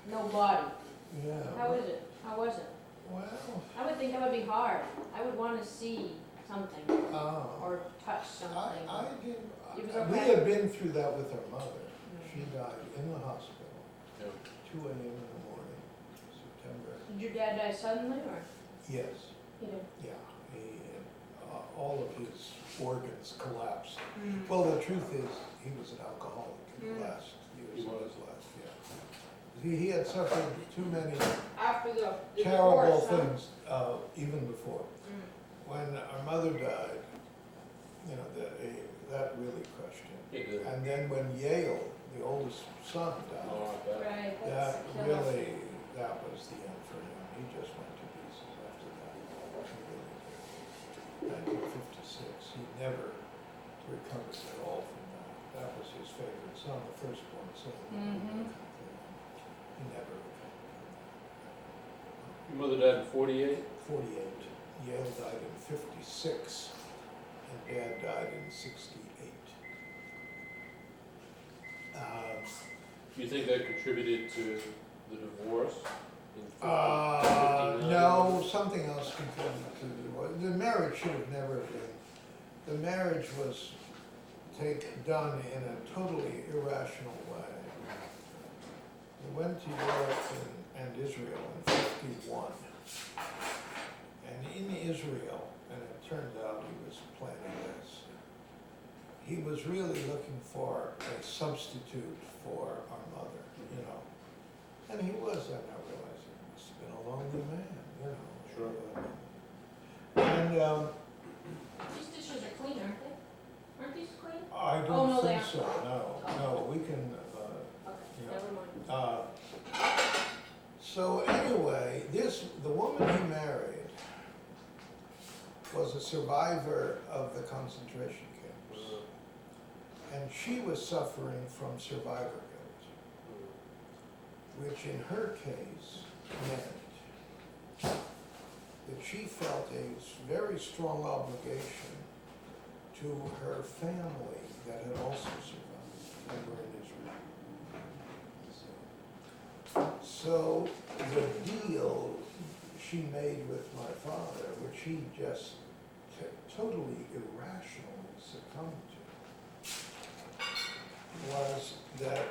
no body? Yeah. How is it? How was it? Well, I would think that would be hard. I would want to see something or touch something. I did. It was We okay. had been through that with our mother. She died in the hospital, Yeah. 2 a.m. in the morning, September. Did your dad die suddenly or? Yes, You did. yeah. He all of his organs collapsed. Mm. Well, the truth is, he was an alcoholic in the Mm. last years He of was. his life, yeah. He had suffered too many After the terrible divorce, huh? things, even before. Mm. When our mother died, you know, that really crushed him. It did. And then when Yale, the oldest son, died, Oh, I bet. Right, that that's killer. really, that was the end for him. He just went to pieces after that. He really did. 1956, he never recovered at all from that. That was his favorite son, the firstborn son. Mhm. He never recovered Your mother died in 48? from that. 48. Yale died in 56, and Dad died in 68. Do you think that contributed to the divorce in 59? No, something else contributed to the divorce. The marriage should have never been. The marriage was done in a totally irrational way. We went to Europe and Israel in 51. And in Israel, and it turned out he was planning this, he was really looking for a substitute for our mother, you know. And he was, and I realized he must have been a lonely man, you know. Sure. And These dishes are clean, aren't they? Aren't these clean? I Oh, no, don't they think aren't. so, no, we can, Okay, Yeah. never mind. So anyway, the woman he married was a survivor of the concentration camps. And she was suffering from survivor guilt, which in her case meant that she felt a very strong obligation to her family that had also survived and were in Israel. So the deal she made with my father, which he just totally irrationally succumbed to, was that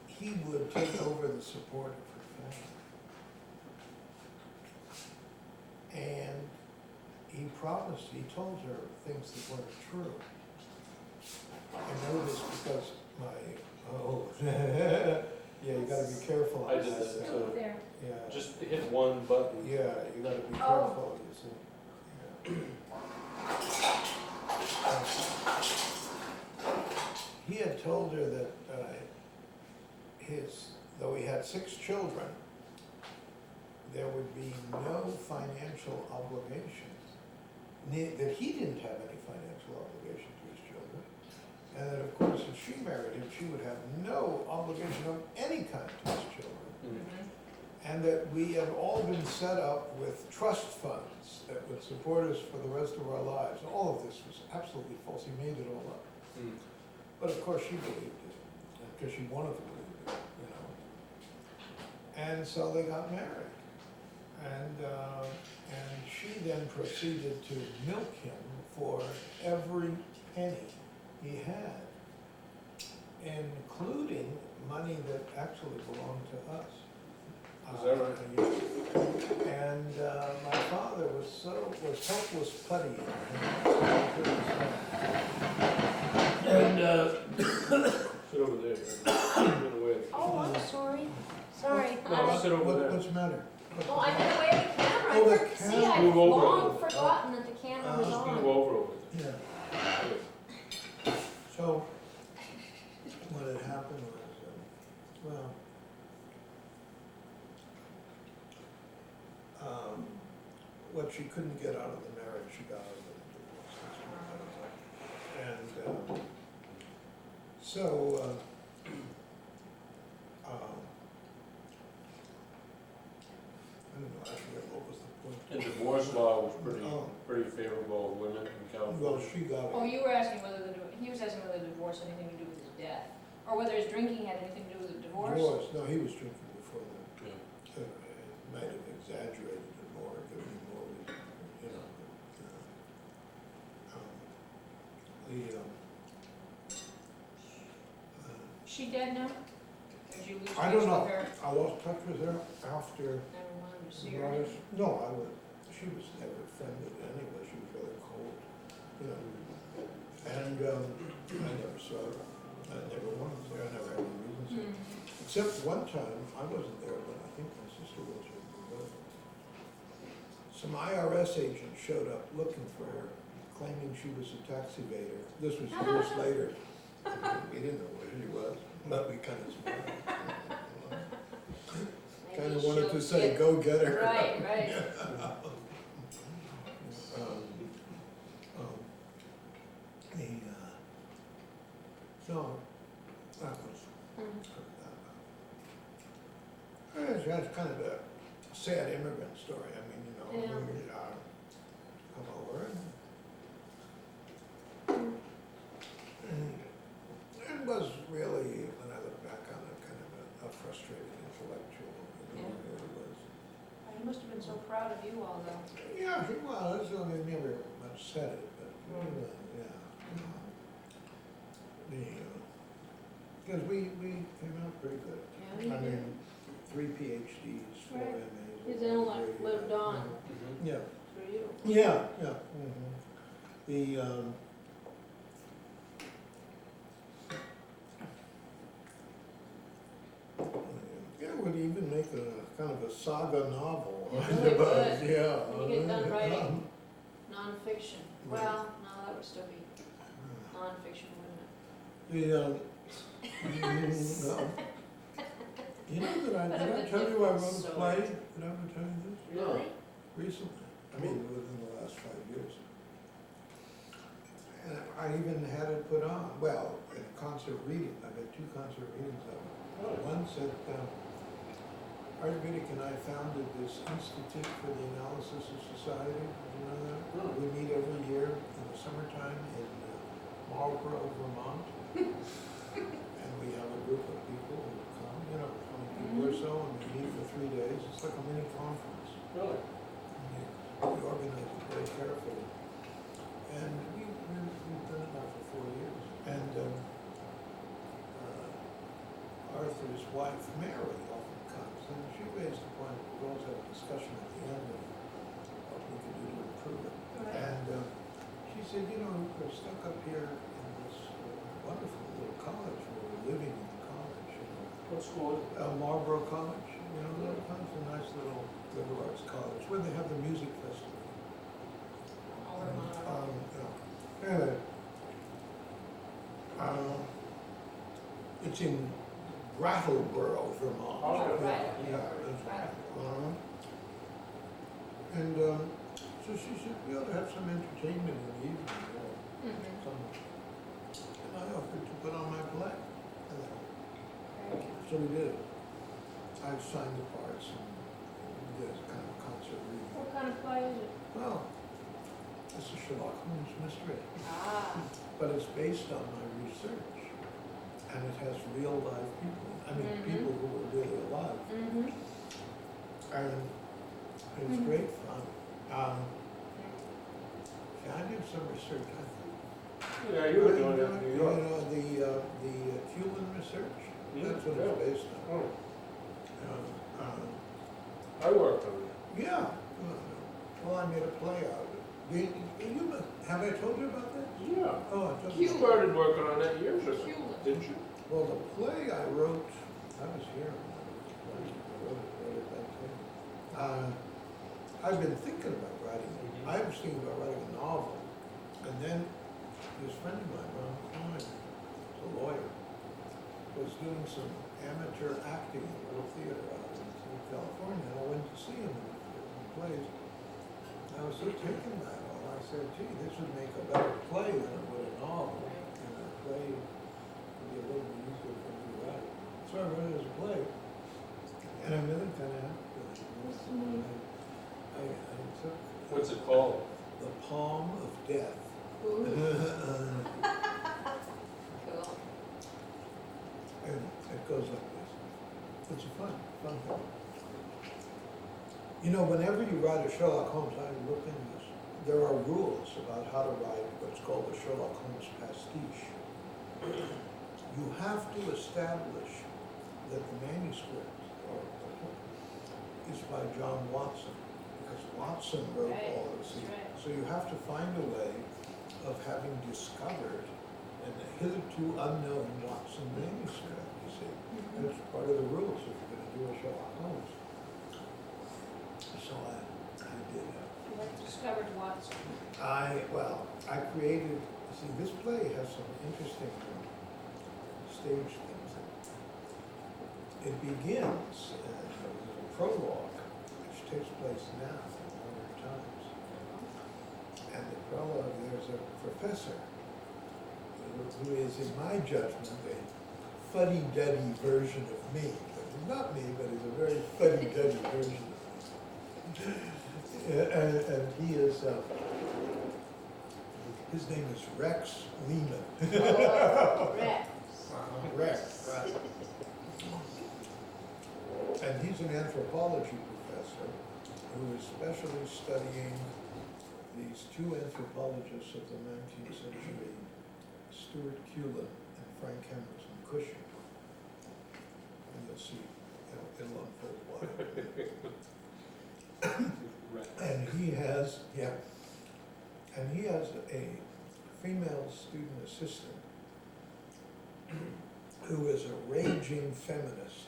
he would take over the support of her family. And he promised, he told her things that weren't true. I know this because yeah, you gotta be careful I on did that. that too. There. Yeah, Just hit one button. yeah, you gotta be Oh. careful, you see. Yeah. He had told her that though he had 6 children, there would be no financial obligation. That he didn't have any financial obligation to his children. And that of course, if she married him, she would have no obligation of any kind to his children. Mhm. And that we had all been set up with trust funds that would support us for the rest of our lives. All of this was absolutely false. He made it all up. Mm. But of course, she believed it, because she wanted to believe it, you know. And so they got married. And she then proceeded to milk him for every penny he had, including money that actually belonged to us. Is that right? And my father was hopeless putty. And Sit over there. Get away. Oh, I'm sorry. Sorry. No, sit over there. what's the matter? Well, I had away the camera. Oh, the I see, camera. I've Move over. long forgotten that the camera was Just move on. over with Yeah. it. So, what had happened was, what she couldn't get out of the marriage, she got out of the divorce. And so, I don't know, I forget what was the point. And divorce law was Oh. pretty favorable to women in Well, California. she got Oh, it. you were asking whether he was asking whether the divorce had anything to do with his death, or whether his drinking had anything to do with the divorce. Divorce, no, he was drinking before that. Yeah. Might have exaggerated it more, given him more reason, you know. She dead now? Or did you lose touch I don't with know, her? I lost touch with her after Never mind, you see her. Morris. No, she was never friendly to anybody, she was rather cold. you know. And I never saw her, I never was there, I never had any reason to. Except one time, I wasn't there, but I think my sister was with me. But some IRS agent showed up looking for her, claiming she was a tax evader. This was years later. We didn't know where she was, but we kind of smiled. Kind of wanted to say, go get her. Right, right. So, that was, that's kind of a sad immigrant story. I mean, you know, Yeah. we come over and it was really, when I look back on it, kind of a frustrated intellectual, you know, Yeah. it was. He must have been so proud of you all though. Yeah, he was, I mean, never much said it, but, yeah. Because we came out pretty good. Yeah, you I did. mean, 3 PhDs, 4 Right. MAs. His intellect lived on Yeah, through you. yeah, yeah. The, yeah, would even make a kind of a saga novel. It really would. Yeah. When you get done writing nonfiction, well, no, that would still be nonfiction, wouldn't it? The, no. You know that did I tell you I wrote a play? Did I ever tell you this? No. Recently, I mean, within the last 5 years. And I even had it put on, well, in a concert reading, I had 2 concert readings of it. One said, Art Riddick and I founded this Institute for the Analysis of Society, you know that? We meet every year in the summertime in Marlborough, Vermont. And we have a group of people who come, you know, 20 people or so, and we meet for 3 days. It's like a mini conference. Really? We organize it very carefully. And we've done it now for 4 years. And Arthur's wife, Mary, often comes, and she raised the point, we always have a discussion at the end of what we could do to improve it. Right. And she said, you know, we're stuck up here in this wonderful little college where we're living in the college, you know. What school is it? Marlborough College, you know, it's a nice little liberal arts college where they have the music festival. All Vermont. Anyway, it's in Brattleboro, Vermont. Oh, right. Yeah, that's right. And so she said, we ought to have some entertainment in the evening, you know. And I offered to put on my play. So we did. I signed the parts and we did a kind of concert reading. What kind of play is it? Well, it's a Sherlock Holmes mystery, Ah, but it's based on my research. And it has real live people, I mean, people who were really alive. And it's great fun. Yeah, I did some research, I think. Yeah, you were doing that in New York. You know, the Cuban research, that's what it's based on. Oh, Uh, I worked on it. Yeah, well, I made a play out of it. Have I told you about that? Yeah. Oh, it You doesn't. started working on that years ago, Cuban. didn't you? Well, the play I wrote, I was here. I wrote it back then. I've been thinking about writing it. I was thinking about writing a novel. And then this friend of mine, Ron Klein, a lawyer, was doing some amateur acting in a little theater out in California. And I went to see him in the plays. I was so taken by it all. I said, gee, this would make a better play than it would a novel. And a play would be a little bit easier for me to write. So I wrote it as a play. And I'm really kind of happy with it. I took What's it called? The Palm of Death. ooh, And cool. it goes like this. It's a fun thing. You know, whenever you write a Sherlock Holmes, I look into this. There are rules about how to write what's called a Sherlock Holmes pastiche. You have to establish that the manuscript is by John Watson, because Watson wrote Right, all of this. that's right. So you have to find a way of having discovered an hitherto unknown Watson manuscript, you see. And it's part of the rules if you're gonna do a Sherlock Holmes. So I did that. You have discovered Watson. I created, see, this play has some interesting stage things. It begins, with a prologue, which takes place now in modern times. And the prologue, there's a professor who is, in my judgment, a fuddy-duddy version of me. But he's not me, but he's a very fuddy-duddy version of me. And he is, his name is Rex Lyman. Oh, Rex. Rex, right. And he's an anthropology professor who is specially studying these two anthropologists of the 19th century, Stuart Cullen and Frank Hamilton Cushing. And you'll see, it'll unfold why. And he has a female student assistant who is a raging feminist.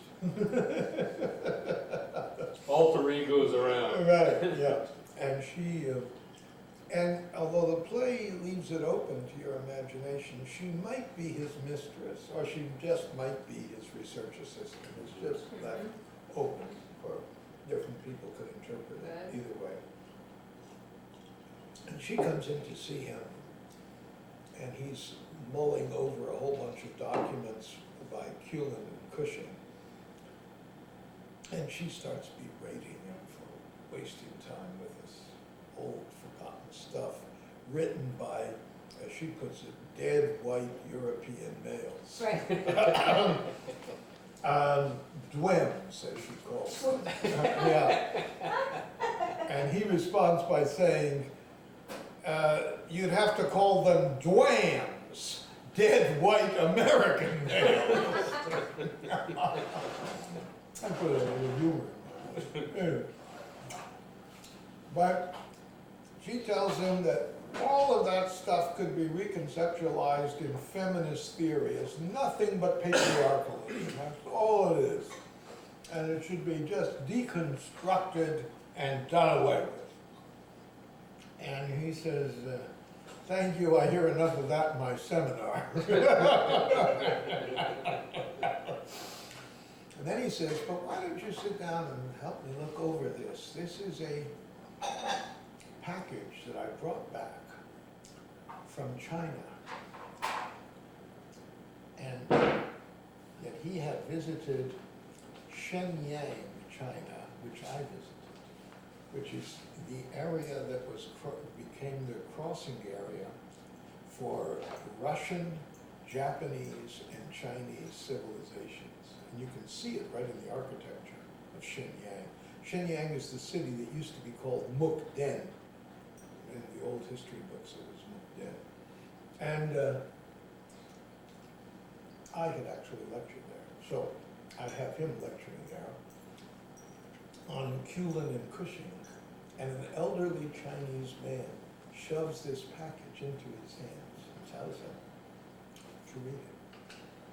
Alter egos around. Right, yeah. And she, and although the play leaves it open to your imagination, she might be his mistress, or she just might be his research assistant. It's just left open for different people could interpret it either way. And she comes in to see him, and he's mulling over a whole bunch of documents by Cullen and Cushing. And she starts berating him for wasting time with this old, forgotten stuff written by, as she puts it, dead white European males. Right. Dwems, as she calls them. Yeah. And he responds by saying, you'd have to call them dwams, dead white American males. I put a little humor in my But she tells him that all of that stuff could be reconceptualized in feminist theory as nothing but patriarchalism. That's all it is. And it should be just deconstructed and done away with. And he says, thank you, I hear enough of that in my seminar. And then he says, but why don't you sit down and help me look over this? This is a package that I brought back from China. And that he had visited Shenyang, China, which I visited, which is the area that became the crossing area for Russian, Japanese, and Chinese civilizations. And you can see it right in the architecture of Shenyang. Shenyang is the city that used to be called Mukden. In the old history books, it was Mukden. And I had actually lectured there. So I have him lecturing there on Cullen and Cushing. And an elderly Chinese man shoves this package into his hands and tells him to read it.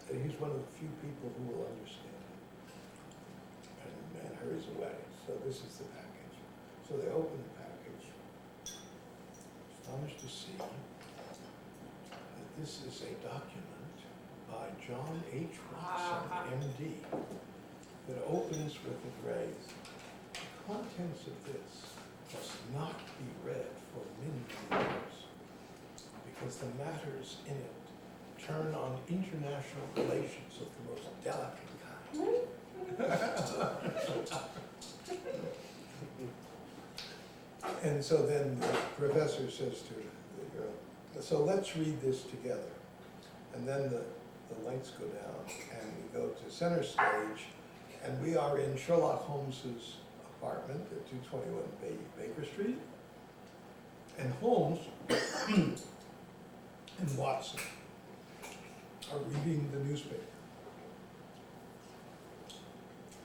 And he's one of the few people who will understand it. And the man hurries away. So this is the package. So they open the package, astonished to see that this is a document by John H. Watson, MD, that opens with the phrase, the contents of this must not be read for many years, because the matters in it turn on international relations of the most delicate kind. And so then the professor says to the girl, so let's read this together. And then the lights go down and we go to center stage, and we are in Sherlock Holmes's apartment at 221 Baker Street. And Holmes and Watson are reading the newspaper.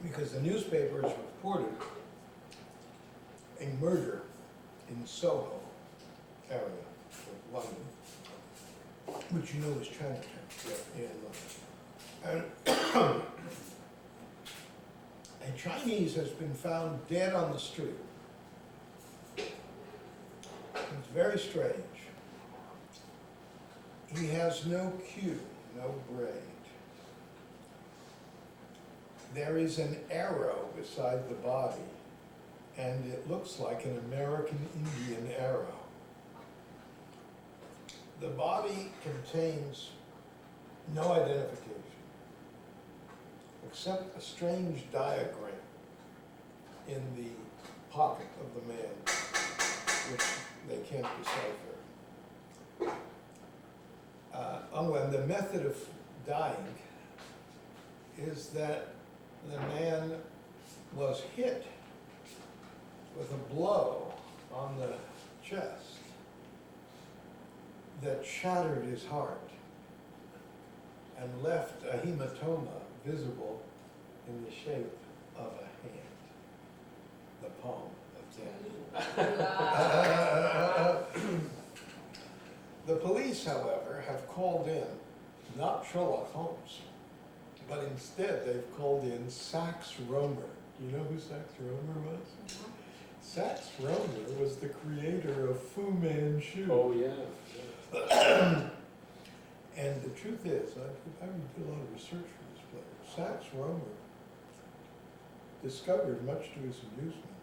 Because the newspaper has reported a murder in Soho area. of London, which you know is Chinatown in London. And a Chinese has been found dead on the street. It's very strange. He has no queue, no braid. There is an arrow beside the body, and it looks like an American Indian arrow. The body contains no identification, except a strange diagram in the pocket of the man, which they can't decipher. And the method of dying is that the man was hit with a blow on the chest that shattered his heart and left a hematoma visible in the shape of a hand, the palm of death. The police, however, have called in not Sherlock Holmes, but instead they've called in Sax Rohmer. Do you know who Sax Rohmer was? Sax Rohmer was the creator of Fu Manchu. Oh, yeah. And the truth is, I did a lot of research for this play. Sax Rohmer discovered, much to his amusement,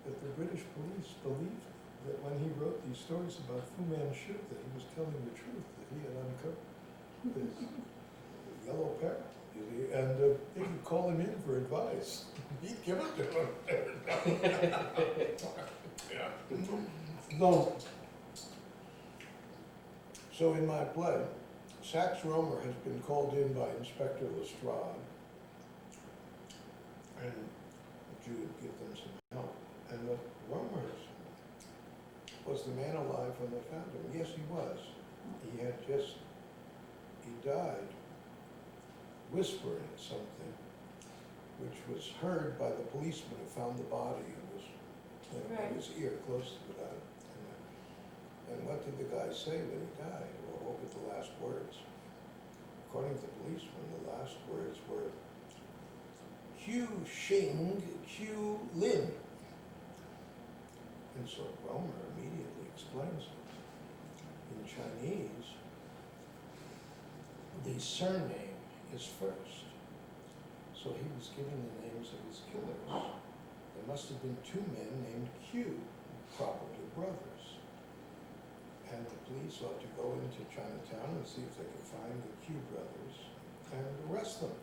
that the British police believed that when he wrote these stories about Fu Manchu, that he was telling the truth, that he had uncovered this yellow parrot. And they could call him in for advice. He'd give it to him. Yeah. No. So in my play, Sax Rohmer has been called in by Inspector Lestrade, and Jew would give them some help. And the Rohmers was the man alive when they found him. Yes, he was. He died whispering something, which was heard by the policeman who found the body, who was in his ear close to the guy. And what did the guy say when he died? Well, what were the last words? According to the policeman, the last words were, Q Xing Q Lin. And so Rohmer immediately explains it. In Chinese, the surname is first. So he was giving the names of his killers. There must have been two men named Q, probably brothers. And the police ought to go into Chinatown and see if they can find the Q brothers and arrest them.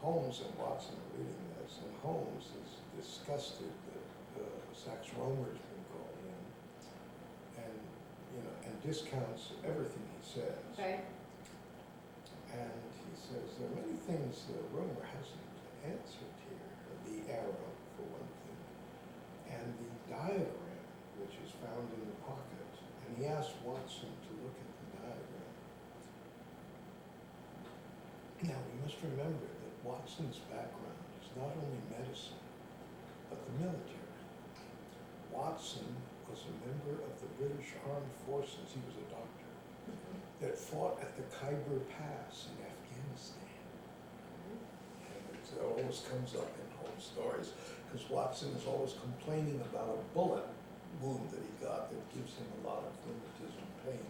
Holmes and Watson are reading this, and Holmes is disgusted that Sax Rohmer's been called in, and and discounts everything he says. Okay. And he says there are many things that Rohmer hasn't answered here. The arrow, for one thing, and the diagram, which is found in the pocket. And he asked Watson to look at the diagram. Now, we must remember that Watson's background is not only medicine, but the military. Watson was a member of the British Armed Forces. He was a doctor that fought at the Khyber Pass in Afghanistan. And it always comes up in Holmes stories, because Watson is always complaining about a bullet wound that he got that gives him a lot of rheumatism pain.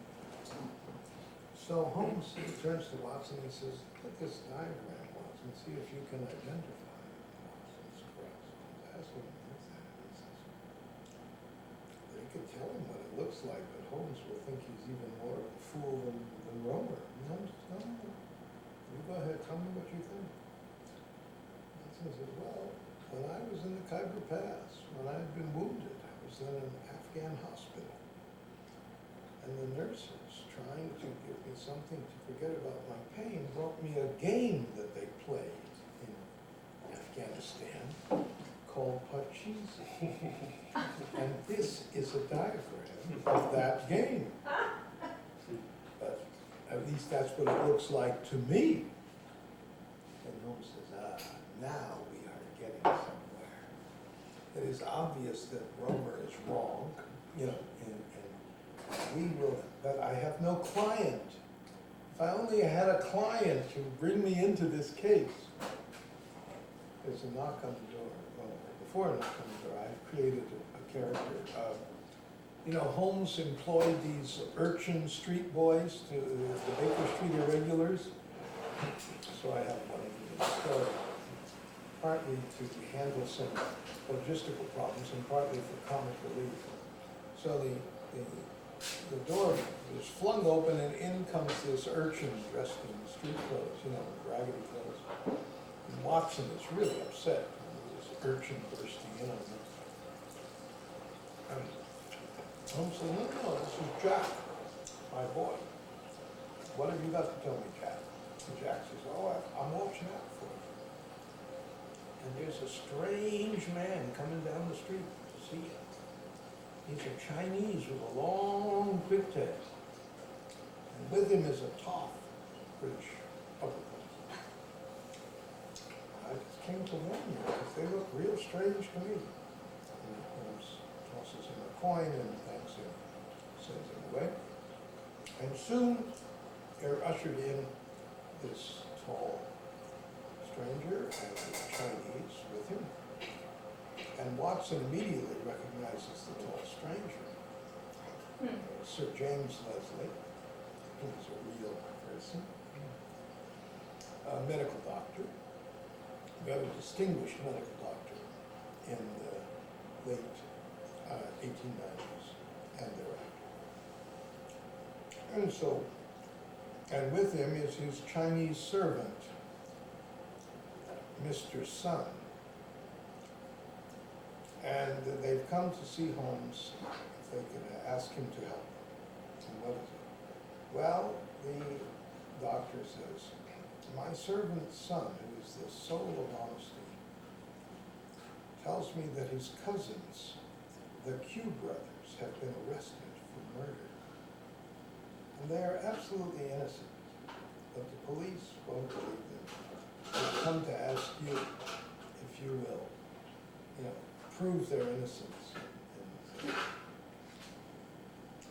So Holmes turns to Watson and says, look at this diagram, Watson, see if you can identify it. Watson's surprised. Holmes asks him, what's that? He says, they could tell him what it looks like, but Holmes will think he's even more of a fool than Rohmer. No, you go ahead, tell me what you think. Watson says, well, when I was in the Khyber Pass, when I had been wounded, I was in an Afghan hospital. And the nurses, trying to give me something to forget about my pain, brought me a game that they played in Afghanistan called Pachisi. And this is a diagram of that game. But at least that's what it looks like to me. And Holmes says, now we are getting somewhere. It is obvious that Rohmer is wrong, you know, and we will, but I have no client. If I only had a client to bring me into this case. There's a knock on the door. Well, before a knock on the door, I created a character. You know, Holmes employed these urchin street boys to the Baker Street irregulars. So I have one of these, so partly to handle some logistical problems and partly for comic relief. So the door was flung open and in comes this urchin dressed in street clothes, you know, raggedy clothes. And Watson is really upset with this urchin bursting in on him. And Holmes said, no, this is Jack, my boy. What have you got to tell me, Jack? And Jack says, oh, I'm watching out for you. And there's a strange man coming down the street to see you. He's a Chinese with a long pigtail. And with him is a tough British uppercut. I just came to warn you, because they look real strange to me. And Holmes tosses him a coin and thanks him, sends him away. And soon they're ushered in this tall stranger and the Chinese with him. And Watson immediately recognizes the tall stranger. Sir James Leslie, who's a real person, a medical doctor, a very distinguished medical doctor in the late 1890s and thereafter. And so, and with him is his Chinese servant, Mr. Sun. And they've come to see Holmes if they could ask him to help. And what is it? Well, the doctor says, my servant's son, who is the soul of honesty, tells me that his cousins, the Q brothers, have been arrested for murder. And they are absolutely innocent, but the police won't believe them. They've come to ask you, if you will, you know, prove their innocence.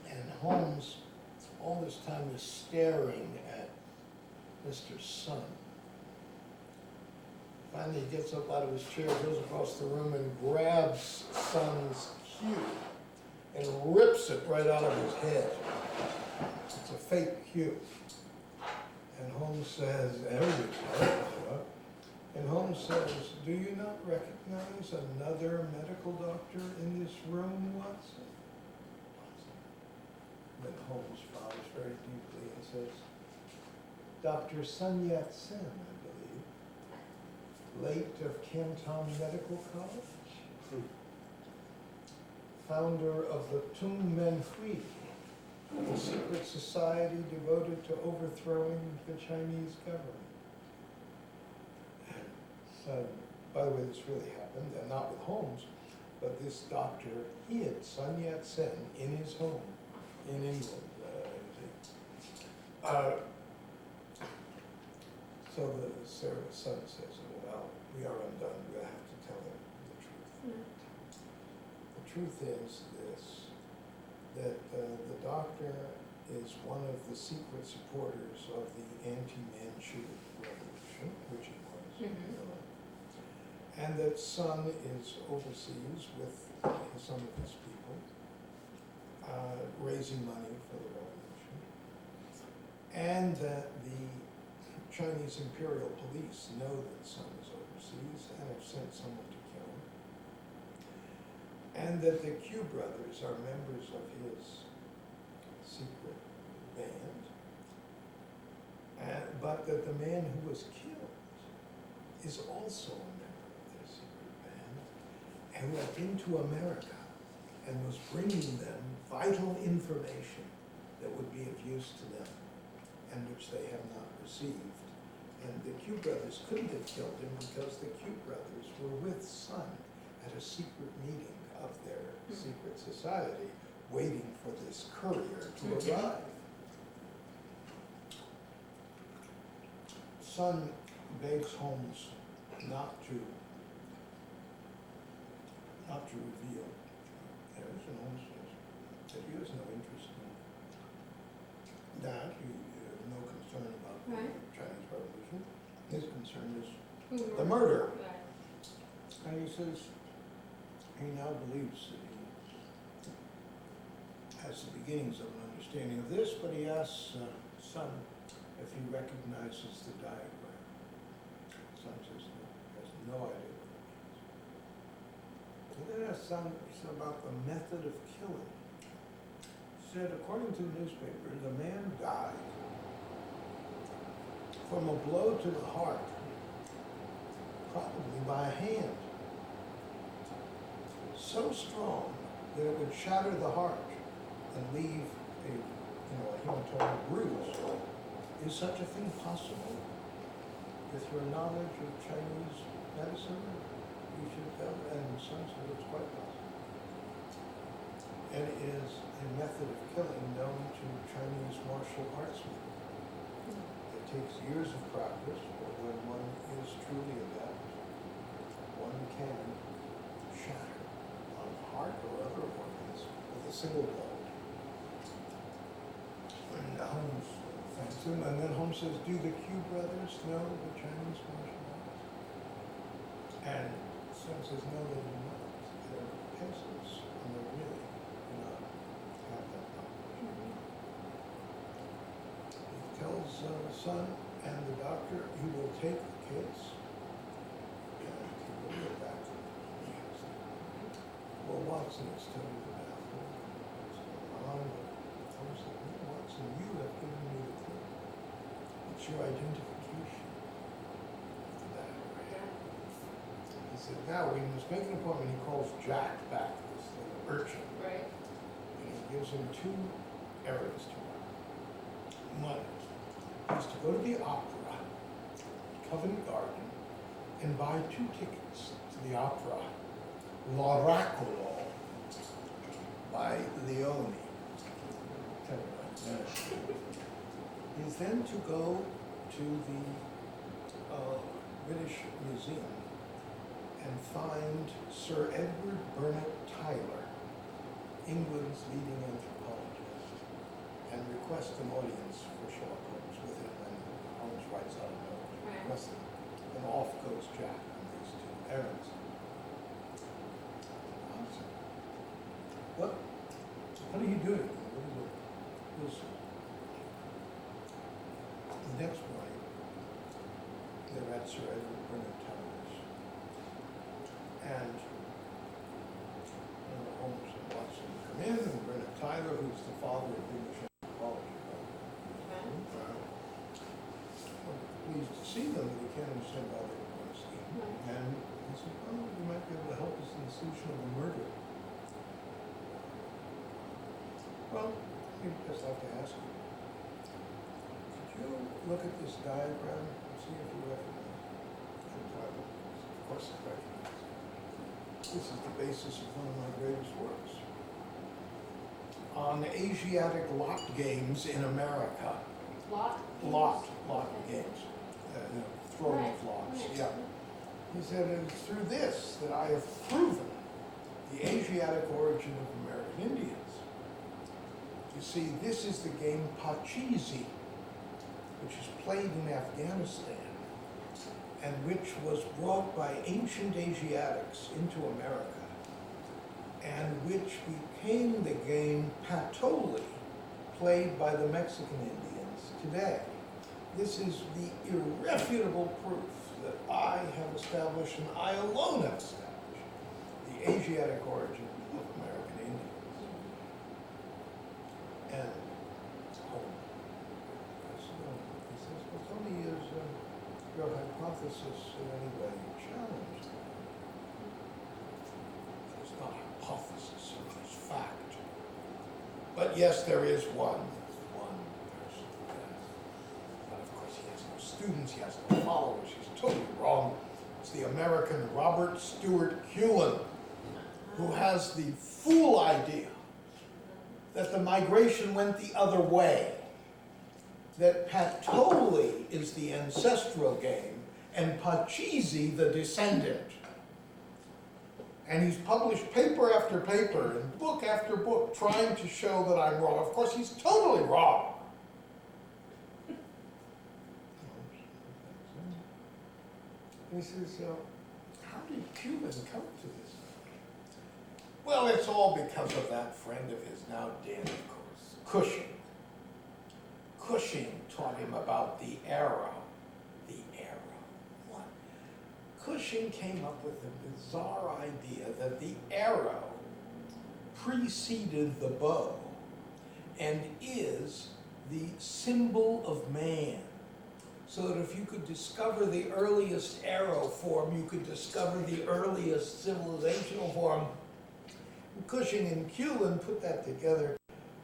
And Holmes, all this time, is staring at Mr. Sun. Finally, he gets up out of his chair, goes across the room, and grabs Sun's cue and rips it right out of his head. It's a fake cue. And Holmes says, and Holmes says, do you not recognize another medical doctor in this room, Watson? Then Holmes bows very deeply and says, Dr. Sun Yat-sen, I believe, late of Canton Medical College, founder of the Tung Men Hui, a secret society devoted to overthrowing the Chinese government. So, by the way, this really happened, and not with Holmes, but this doctor hid Sun Yat-sen in his home in England. So the son says, well, we are undone, we'll have to tell him the truth. The truth is this, that the doctor is one of the secret supporters of the anti-Manchu revolution, which he was. And that Sun is overseas with some of his people, raising money for the revolution, and that the Chinese Imperial Police know that Sun is overseas and have sent someone to kill him, and that the Q brothers are members of his secret band, but that the man who was killed is also a member of their secret band, and went into America and was bringing them vital information that would be of use to them, and which they have not received. And the Q brothers couldn't have killed him because the Q brothers were with Sun at a secret meeting of their secret society, waiting for this courier to arrive. Sun begs Holmes not to reveal. There's an Holmes says, said he has no interest in that, he has no concern about the Right. Chinese Revolution. His concern is Who the murdered? murder. Right. And he says he now believes that he has the beginnings of an understanding of this, but he asks son if he recognizes the diagram. Son says no, he has no idea what it means. And then asks son about the method of killing. He said, according to the newspaper, the man died from a blow to the heart, probably by a hand, so strong that it would shatter the heart and leave a hematoma bruise. Is such a thing possible? With your knowledge of Chinese medicine, you should tell, and son said it's quite possible. And it is a method of killing known to Chinese martial artsmen. It takes years of practice, but when one is truly adept, one can shatter on heart or other organs with a single blow. And Holmes thanks him, and then Holmes says, do the Q brothers know the Chinese martial arts? And son says, no, they do not. They're peasants, and they really do not have that knowledge. He tells son and the doctor he will take the case, and he will get back to him. Well, Watson is still in the bathroom, what's going on, but Holmes said, no, Watson, you have given me the clue. It's your identification of the diagram. He said, now we must make an appointment. He calls Jack back, this little urchin, Right. and he gives him 2 areas to run. One is to go to the opera, Covent Garden, and buy 2 tickets to the opera, L'Oracolo by Leone. Is then to go to the British Museum and find Sir Edward Burnett Tyler, England's leading anthropologist, and request an audience for Sherlock Holmes with him, and Holmes writes out a note requesting, and off goes Jack on these 2 errands. What are you doing? What is it? The next morning, they're at Sir Edward Burnett Tyler's, and Holmes and Watson come in, and Burnett Tyler, who's the father of English anthropology, pleased to see them, but he can't understand why they would want to see him. And he said, oh, you might be able to help us in the solution of a murder. Well, I'd just like to ask you, could you look at this diagram and see if you recognize it? And Tyler, of course I recognize it. This is the basis of one of my greatest works. On Asiatic lot games in America. Lot games. Throwing of lots, yeah. He said, it's through this that I have proven the Asiatic origin of American Indians. You see, this is the game Pachisi, which is played in Afghanistan, and which was brought by ancient Asiatics into America, and which became the game Patoli, played by the Mexican Indians today. This is the irrefutable proof that I have established, and I alone have established, the Asiatic origin of American Indians. And he says, well, tell me, is your hypothesis in any way challenged? It's not a hypothesis, it's fact. But yes, there is one person. But of course, he has no students, he has no followers, he's totally wrong. It's the American Robert Stewart Hewlin, who has the fool idea that the migration went the other way, that Patoli is the ancestral game and Pachisi the descendant. And he's published paper after paper and book after book trying to show that I'm wrong. Of course, he's totally wrong. And he says, how did Cuban come to this? Well, it's all because of that friend of his, now dead, of course, Cushing. Cushing taught him about the arrow. The arrow. What? Cushing came up with a bizarre idea that the arrow preceded the bow and is the symbol of man. So that if you could discover the earliest arrow form, you could discover the earliest civilizational form. And Cushing and Culin put that together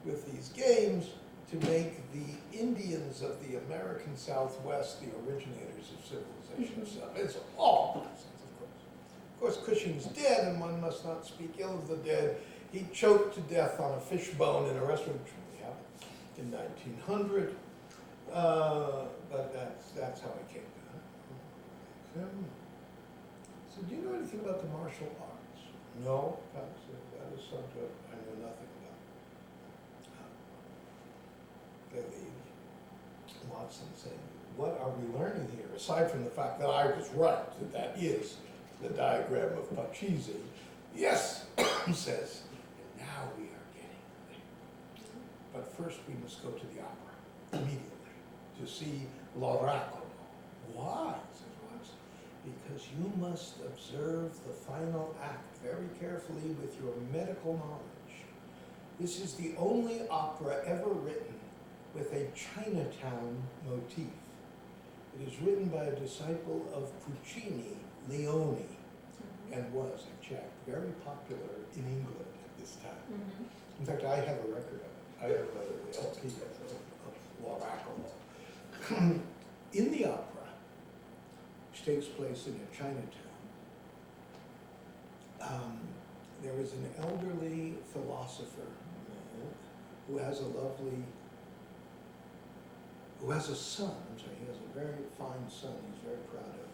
with these games to make the Indians of the American Southwest the originators of civilization itself. It's all nonsense, of course. Of course, Cushing's dead, and one must not speak ill of the dead. He choked to death on a fish bone in a restaurant, which really happened in 1900. But that's how he came to it. So do you know anything about the martial arts? No, that is something I know nothing about. They leave. Watson saying, what are we learning here? Aside from the fact that I was right, that is the diagram of Pachisi. Yes, he says, and now we are getting there. But first we must go to the opera immediately to see L'Oracolo. Why, says Watson? Because you must observe the final act very carefully with your medical knowledge. This is the only opera ever written with a Chinatown motif. It is written by a disciple of Puccini, Leone, and was, I checked, very popular in England at this time. In fact, I have a record of it. I have the LP of L'Oracolo. In the opera, which takes place in a Chinatown, there is an elderly philosopher who has a son, he has a very fine son he's very proud of.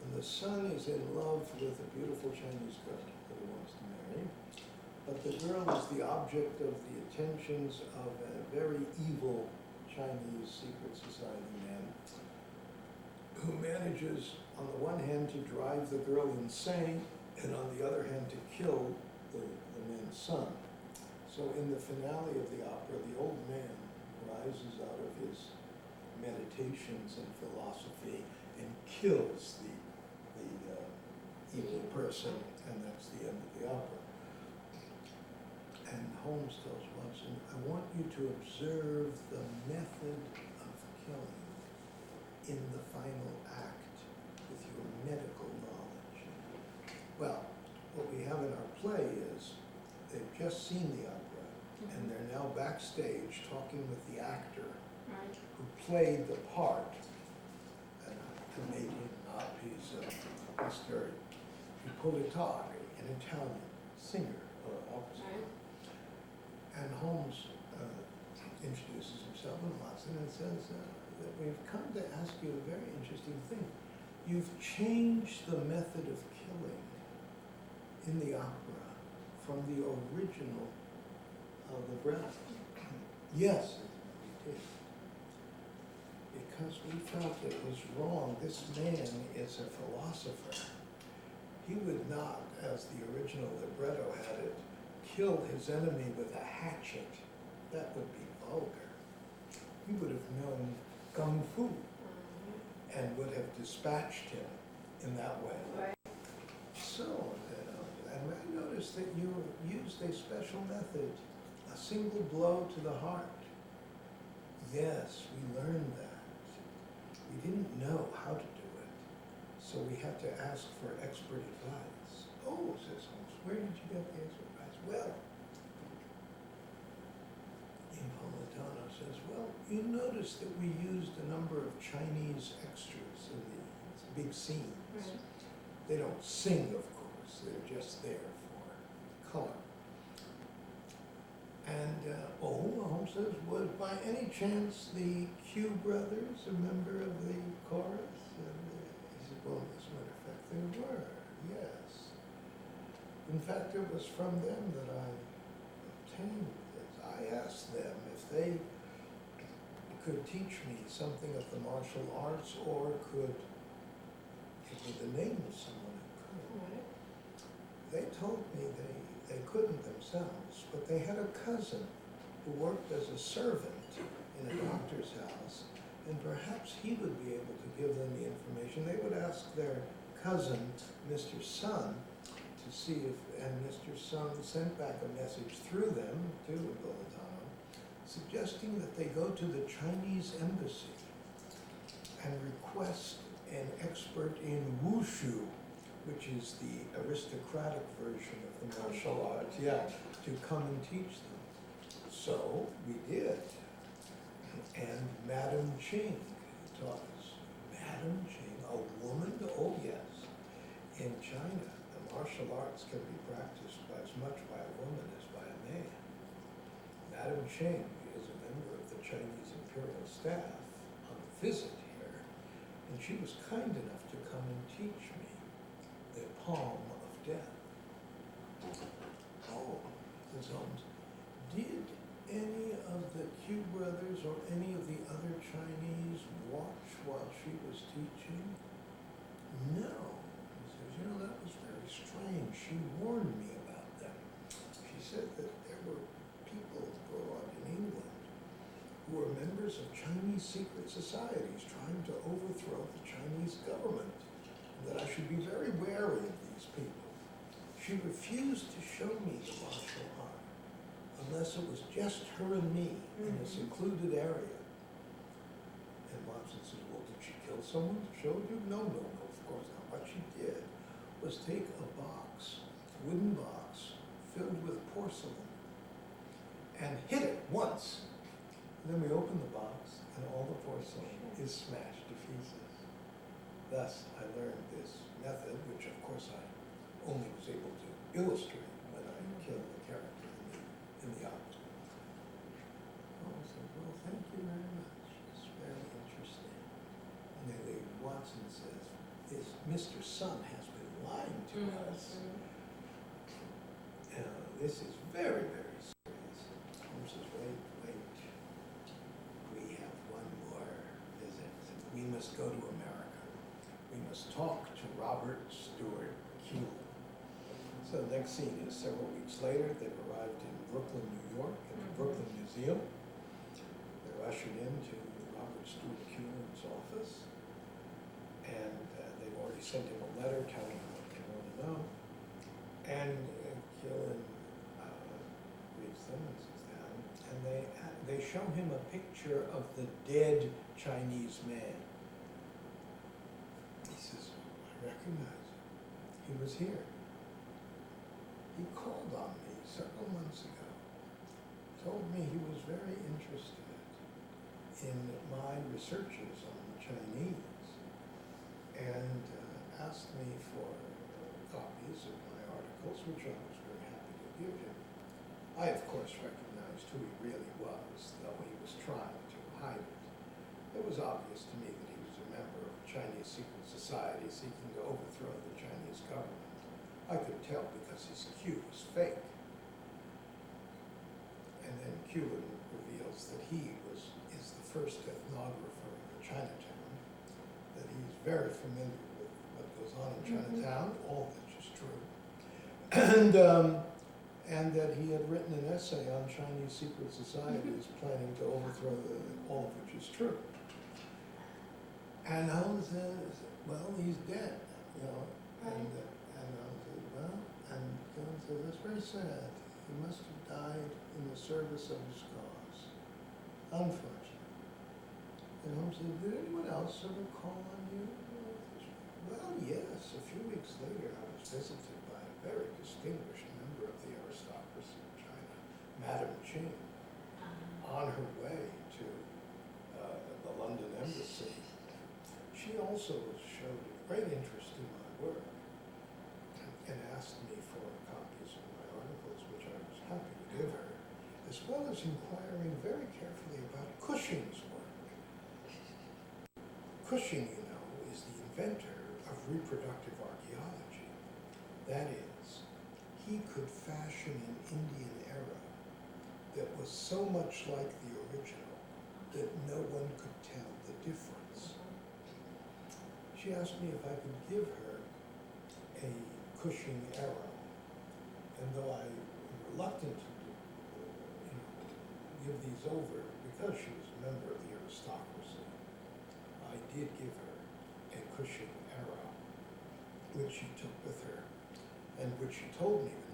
And the son is in love with a beautiful Chinese girl that he wants to marry. But the girl is the object of the attentions of a very evil Chinese secret society man who manages, on the one hand, to drive the girl insane, and on the other hand, to kill the man's son. So in the finale of the opera, the old man rises out of his meditations and philosophy and kills the evil person, and that's the end of the opera. And Holmes tells Watson, I want you to observe the method of killing in the final act with your medical knowledge. Well, what we have in our play is they've just seen the opera, and they're now backstage talking with the actor who played the part, and Canadian, not he's Mr. Ippolitari, an Italian singer or opera singer. And Holmes introduces himself and Watson and says that we've come to ask you a very interesting thing. You've changed the method of killing in the opera from the original libretto. Yes, we did. Because we felt it was wrong. This man is a philosopher. He would not, as the original libretto had it, kill his enemy with a hatchet. That would be vulgar. He would have known kung fu and would have dispatched him in that way. So, and I noticed that you used a special method, a single blow to the heart. Yes, we learned that. We didn't know how to do it, so we had to ask for expert advice. Oh, says Holmes, where did you get the expert advice? Well, Ippolitano says, well, you notice that we used a number of Chinese extras in the big scenes. Right. They don't sing, of course, they're just there for color. And, Holmes says, was by any chance the Q brothers a member of the chorus? And he said, well, as a matter of fact, they were, yes. In fact, it was from them that I obtained this. I asked them if they could teach me something of the martial arts or could give me the name of someone who could. Right. They told me they couldn't themselves, but they had a cousin who worked as a servant in a doctor's house, and perhaps he would be able to give them the information. They would ask their cousin, Mr. Sun, to see if, and Mr. Sun sent back a message through them to Bolitano, suggesting that they go to the Chinese embassy and request an expert in wushu, which is the aristocratic version of the martial arts, to come and teach them. So we did. And Madame Ching taught us. Madame Ching, a woman, oh yes. In China, the martial arts can be practiced as much by a woman as by a man. Madame Ching is a member of the Chinese imperial staff on a visit here, and she was kind enough to come and teach me the palm of death. Oh, Ms. Holmes, did any of the Q brothers or any of the other Chinese watch while she was teaching? No. He says, you know, that was very strange. She warned me about them. She said that there were people abroad in England who were members of Chinese secret societies trying to overthrow the Chinese government, and that I should be very wary of these people. She refused to show me the martial art unless it was just her and me in a secluded area. And Watson says, well, did she kill someone to show you? No, of course not. What she did was take a box, a wooden box, filled with porcelain, and hit it once. And then we open the box, and all the porcelain is smashed to pieces. Thus, I learned this method, which of course I only was able to illustrate when I killed the character in the opera. Oh, I said, well, thank you very much. It's very interesting. And then Watson says, Mr. Sun has been lying to us. This is very, very serious. Holmes says, wait. We have one more visit. We must go to America. We must talk to Robert Stewart Kuehl. So the next scene is several weeks later. They've arrived in Brooklyn, New York, at the Brooklyn Museum. They're ushered into Robert Stewart Kuehl's office, and they've already sent him a letter telling him what they want to know. And Kuehl reads them and sits down, and they show him a picture of the dead Chinese man. He says, I recognize him. He was here. He called on me several months ago, told me he was very interested in my researches on the Chinese, and asked me for copies of my articles, which I was very happy to give him. I, of course, recognized who he really was, though he was trying to hide it. It was obvious to me that he was a member of a Chinese secret society seeking to overthrow the Chinese government. I could tell because his Q was fake. And then Kuehl reveals that he is the first ethnographer in Chinatown, that he's very familiar with what goes on in Chinatown, all of which is true, and that he had written an essay on Chinese secret societies planning to overthrow all of which is true. And Holmes says, well, he's dead, you know, and Holmes says, well, and Kuehl says, that's very sad. He must have died in the service of his cause. Unfortunate. And Holmes said, did anyone else ever call on you? Well, yes. A few weeks later, I was visited by a very distinguished member of the aristocracy of China, Madame Ching, on her way to the London embassy. She also showed great interest in my work and asked me for copies of my articles, which I was happy to give her, as well as inquiring very carefully about Cushing's work. Cushing, you know, is the inventor of reproductive archaeology. That is, he could fashion an Indian arrow that was so much like the original that no one could tell the difference. She asked me if I could give her a Cushing arrow, and though I am reluctant to give these over because she was a member of the aristocracy, I did give her a Cushing arrow, which she took with her, and which she told me would now